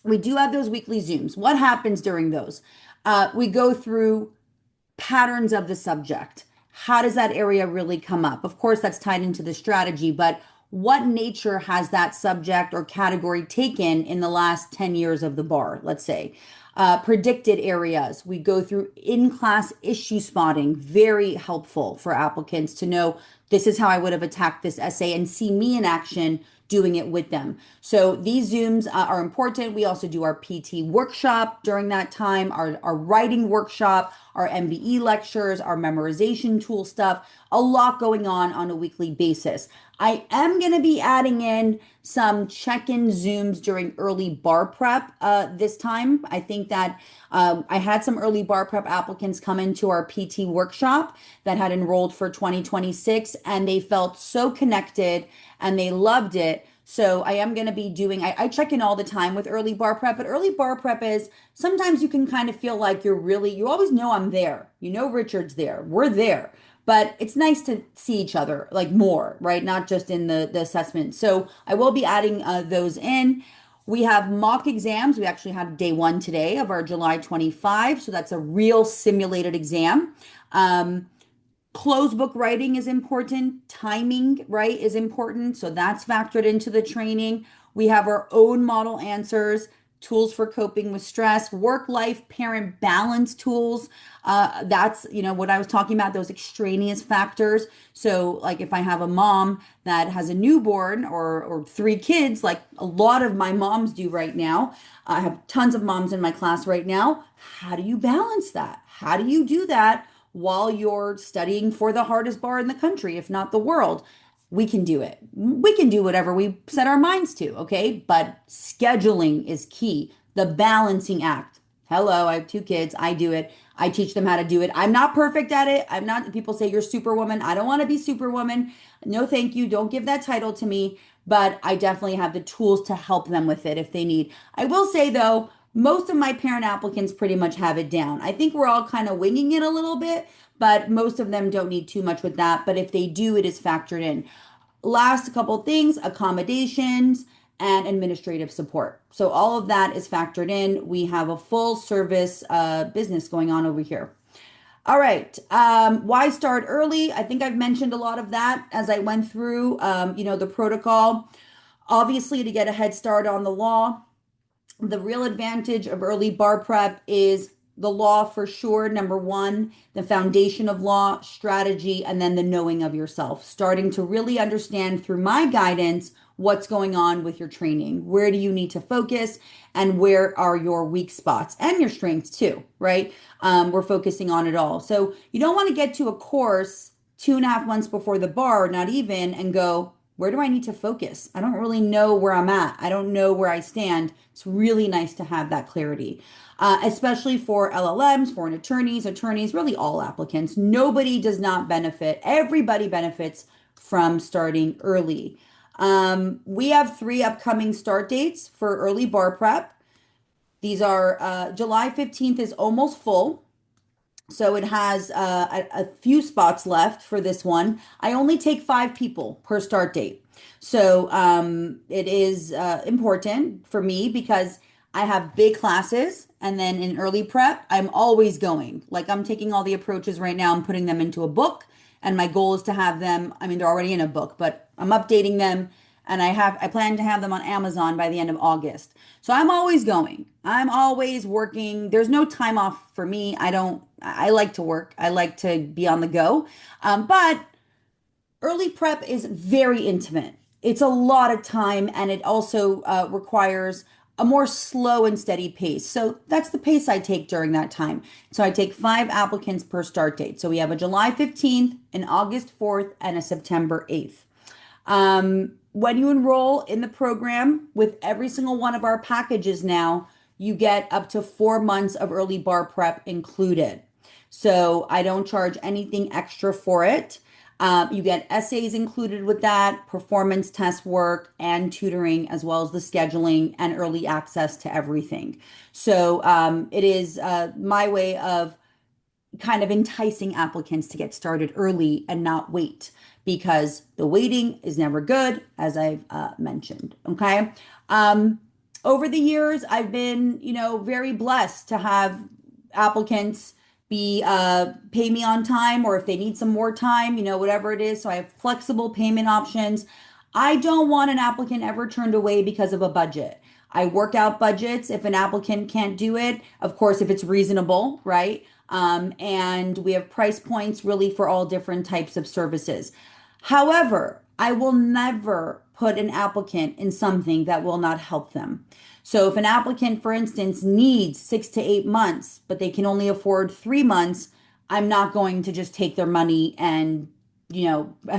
we do have those weekly Zooms. What happens during those? We go through patterns of the subject. How does that area really come up? Of course, that's tied into the strategy, but what nature has that subject or category taken in the last 10 years of the bar, let's say? Predicted areas. We go through in-class issue spotting, very helpful for applicants to know this is how I would have attacked this essay and see me in action doing it with them. So these Zooms are important. We also do our PT workshop during that time, our writing workshop, our MBE lectures, our memorization tool stuff, a lot going on a weekly basis. I am going to be adding in some check-in Zooms during early bar prep this time. I think that I had some early bar prep applicants come into our PT workshop that had enrolled for 2026, and they felt so connected and they loved it. So I am going to be doing, I check in all the time with early bar prep, but early bar prep is sometimes you can kind of feel like you always know I'm there. You know, Richard's there. We're there. But it's nice to see each other like more, right? Not just in the assessment. So I will be adding those in. We have mock exams. We actually had day one today of our July 25. So that's a real simulated exam. Closed book writing is important. Timing, right, is important. So that's factored into the training. We have our own model answers, tools for coping with stress, work life parent balance tools. That's, what I was talking about, those extraneous factors. So, like if I have a mom that has a newborn or three kids, like a lot of my moms do right now, I have tons of moms in my class right now. How do you balance that? How do you do that while you're studying for the hardest bar in the country, if not the world? We can do it. We can do whatever we set our minds to, okay? But scheduling is key. The balancing act. Hello, I have two kids. I do it. I teach them how to do it. I'm not perfect at it. I'm not, people say you're superwoman. I don't want to be superwoman. No, thank you. Don't give that title to me. But I definitely have the tools to help them with it if they need. I will say though, most of my parent applicants pretty much have it down. I think we're all kind of winging it a little bit, but most of them don't need too much with that. But if they do, it is factored in. Last couple things, accommodations and administrative support. So all of that is factored in. We have a full service business going on over here. All right. Why start early? I think I've mentioned a lot of that as I went through, the protocol. Obviously, to get a head start on the law. The real advantage of early bar prep is the law for sure. Number one, the foundation of law, strategy, and then the knowing of yourself. Starting to really understand through my guidance what's going on with your training. Where do you need to focus and where are your weak spots and your strengths too, right? We're focusing on it all. So you don't want to get to a course 2.5 months before the bar, not even, and go, where do I need to focus? I don't really know where I'm at. I don't know where I stand. It's really nice to have that clarity, especially for LLMs, foreign attorneys, really all applicants. Nobody does not benefit. Everybody benefits from starting early. We have 3 upcoming start dates for early bar prep. These are July 15th is almost full. So it has a few spots left for this one. I only take 5 people per start date. So it is important for me because I have big classes, and then in early prep, I'm always going. Like I'm taking all the approaches right now and putting them into a book. And my goal is to have them, I mean, they're already in a book, but I'm updating them, and I plan to have them on Amazon by the end of August. So I'm always going. I'm always working. There's no time off for me. I like to work. I like to be on the go. But early prep is very intimate. It's a lot of time, and it also requires a more slow and steady pace. So that's the pace I take during that time. So I take 5 applicants per start date. So we have a July 15th, an August 4th, and a September 8th. When you enroll in the program with every single one of our packages now, you get up to 4 months of early bar prep included. So I don't charge anything extra for it. You get essays included with that, performance test work, and tutoring, as well as the scheduling and early access to everything. So it is my way of kind of enticing applicants to get started early and not wait, because the waiting is never good, as I've mentioned. Okay. Over the years, I've been, very blessed to have applicants be pay me on time, or if they need some more time, whatever it is. So I have flexible payment options. I don't want an applicant ever turned away because of a budget. I work out budgets if an applicant can't do it, of course, if it's reasonable, right? And we have price points really for all different types of services. However, I will never put an applicant in something that will not help them. So if an applicant, for instance, needs 6 to 8 months, but they can only afford 3 months, I'm not going to just take their money and,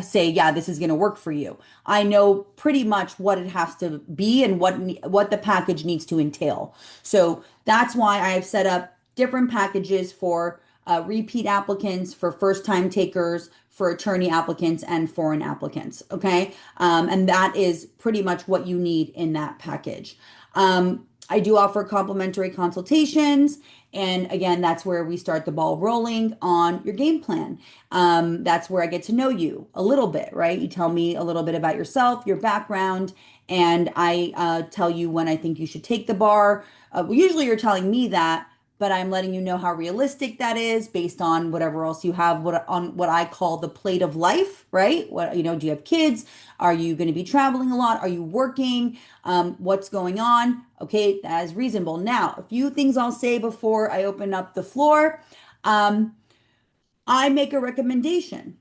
say, yeah, this is going to work for you. I know pretty much what it has to be and what the package needs to entail. So that's why I have set up different packages for repeat applicants, for first time takers, for attorney applicants, and foreign applicants. Okay. And that is pretty much what you need in that package. I do offer complimentary consultations. And again, that's where we start the ball rolling on your game plan. That's where I get to know you a little bit, right? You tell me a little bit about yourself, your background, and I tell you when I think you should take the bar. Usually you're telling me that, but I'm letting you know how realistic that is based on whatever else you have, what I call the plate of life, right? Do you have kids? Are you going to be traveling a lot? Are you working? What's going on? Okay, that is reasonable. Now, a few things I'll say before I open up the floor. I make a recommendation.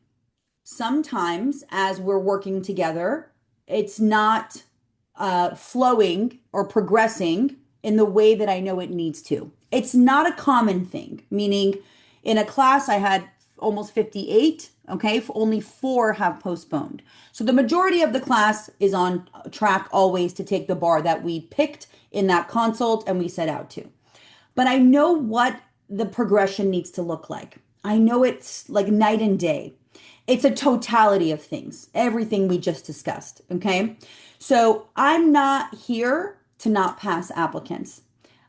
Sometimes as we're working together, it's not flowing or progressing in the way that I know it needs to. It's not a common thing, meaning in a class I had almost 58, okay, only 4 have postponed. So the majority of the class is on track always to take the bar that we picked in that consult and we set out to. But I know what the progression needs to look like. I know it's like night and day. It's a totality of things, everything we just discussed, okay? So I'm not here to not pass applicants.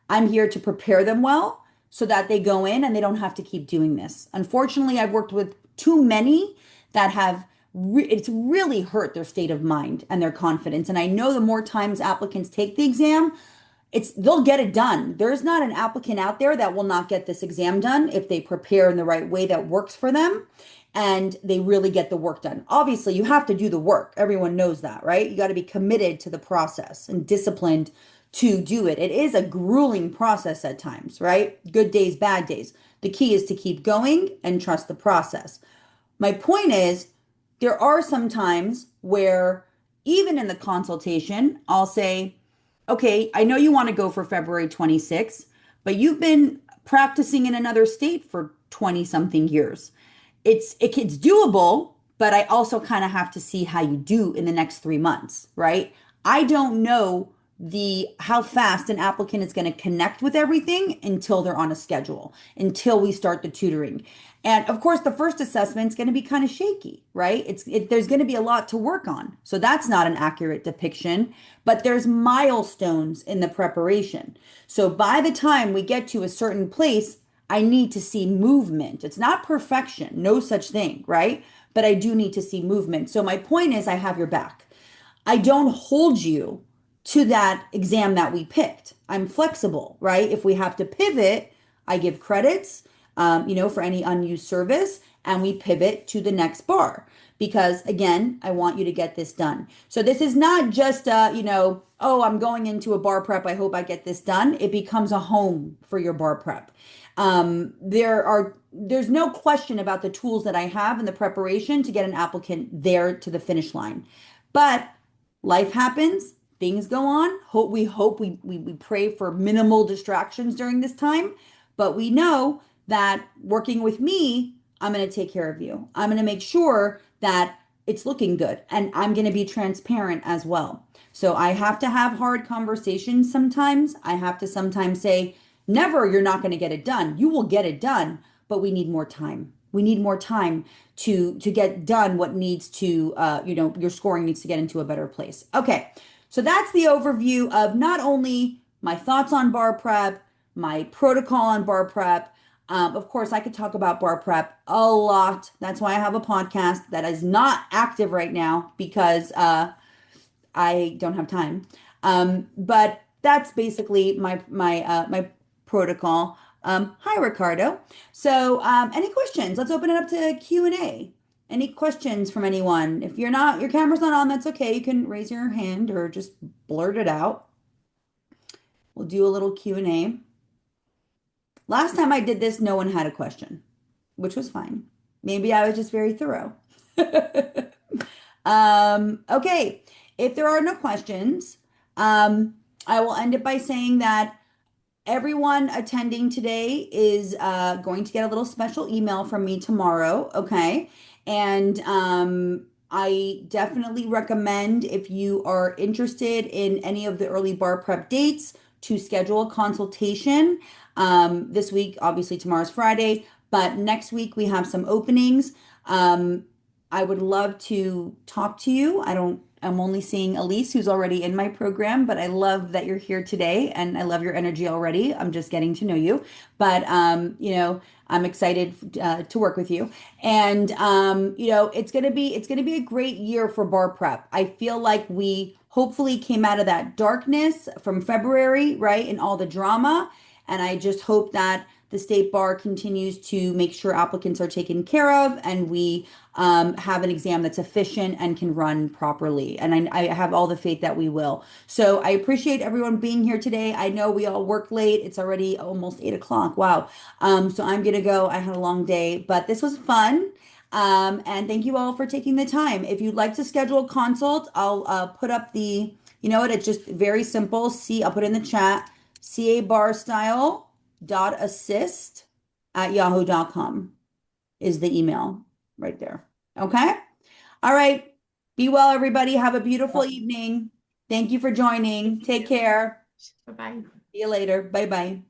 I'm here to prepare them well so that they go in and they don't have to keep doing this. Unfortunately, I've worked with too many that have it's really hurt their state of mind and their confidence. And I know the more times applicants take the exam, they'll get it done. There's not an applicant out there that will not get this exam done if they prepare in the right way that works for them and they really get the work done. Obviously, you have to do the work. Everyone knows that, right? You got to be committed to the process and disciplined to do it. It is a grueling process at times, right? Good days, bad days. The key is to keep going and trust the process. My point is, there are some times where even in the consultation, I'll say, okay, I know you want to go for February 26th, but you've been practicing in another state for 20 something years. It's doable, but I also kind of have to see how you do in the next 3 months, right? I don't know the how fast an applicant is going to connect with everything until they're on a schedule, until we start the tutoring. And of course, the first assessment is going to be kind of shaky, right? There's going to be a lot to work on. So that's not an accurate depiction, but there's milestones in the preparation. So by the time we get to a certain place, I need to see movement. It's not perfection, no such thing, right? But I do need to see movement. So my point is, I have your back. I don't hold you to that exam that we picked. I'm flexible, right? If we have to pivot, I give credits, for any unused service, and we pivot to the next bar. Because again, I want you to get this done. So this is not just, oh, I'm going into a bar prep. I hope I get this done. It becomes a home for your bar prep. There's no question about the tools that I have in the preparation to get an applicant there to the finish line. But life happens, things go on. We pray for minimal distractions during this time, but we know that working with me, I'm going to take care of you. I'm going to make sure that it's looking good, and I'm going to be transparent as well. So I have to have hard conversations sometimes. I have to sometimes say, never, you're not going to get it done. You will get it done, but we need more time. We need more time to get done what needs to, your scoring needs to get into a better place. Okay, so that's the overview of not only my thoughts on bar prep, my protocol on bar prep. Of course, I could talk about bar prep a lot. That's why I have a podcast that is not active right now because I don't have time. But that's basically my protocol. Hi, Ricardo. So, any questions? Let's open it up to Q&A. Any questions from anyone? If your camera's not on, that's okay. You can raise your hand or just blurt it out. We'll do a little Q&A. Last time I did this, no one had a question, which was fine. Maybe I was just very thorough. Okay, if there are no questions, I will end it by saying that everyone attending today is going to get a little special email from me tomorrow, okay? And I definitely recommend if you are interested in any of the early bar prep dates to schedule a consultation. This week, obviously tomorrow's Friday, but next week we have some openings. I would love to talk to you. I'm only seeing Elise, who's already in my program, but I love that you're here today and I love your energy already. I'm just getting to know you, but, I'm excited to work with you. And, it's going to be a great year for bar prep. I feel like we hopefully came out of that darkness from February, right? And all the drama. And I just hope that the state bar continues to make sure applicants are taken care of and we have an exam that's efficient and can run properly. And I have all the faith that we will. So I appreciate everyone being here today. I know we all work late. It's already almost 8 o'clock. Wow. So I'm going to go. I had a long day, but this was fun. And thank you all for taking the time. If you'd like to schedule a consult, I'll put up it's just very simple. I'll put in the chat, cabarstyle.assist@yahoo.com is the email right there. Okay. All right. Be well, everybody. Have a beautiful evening. Thank you for joining. Take care. Bye-bye. See you later. Bye bye.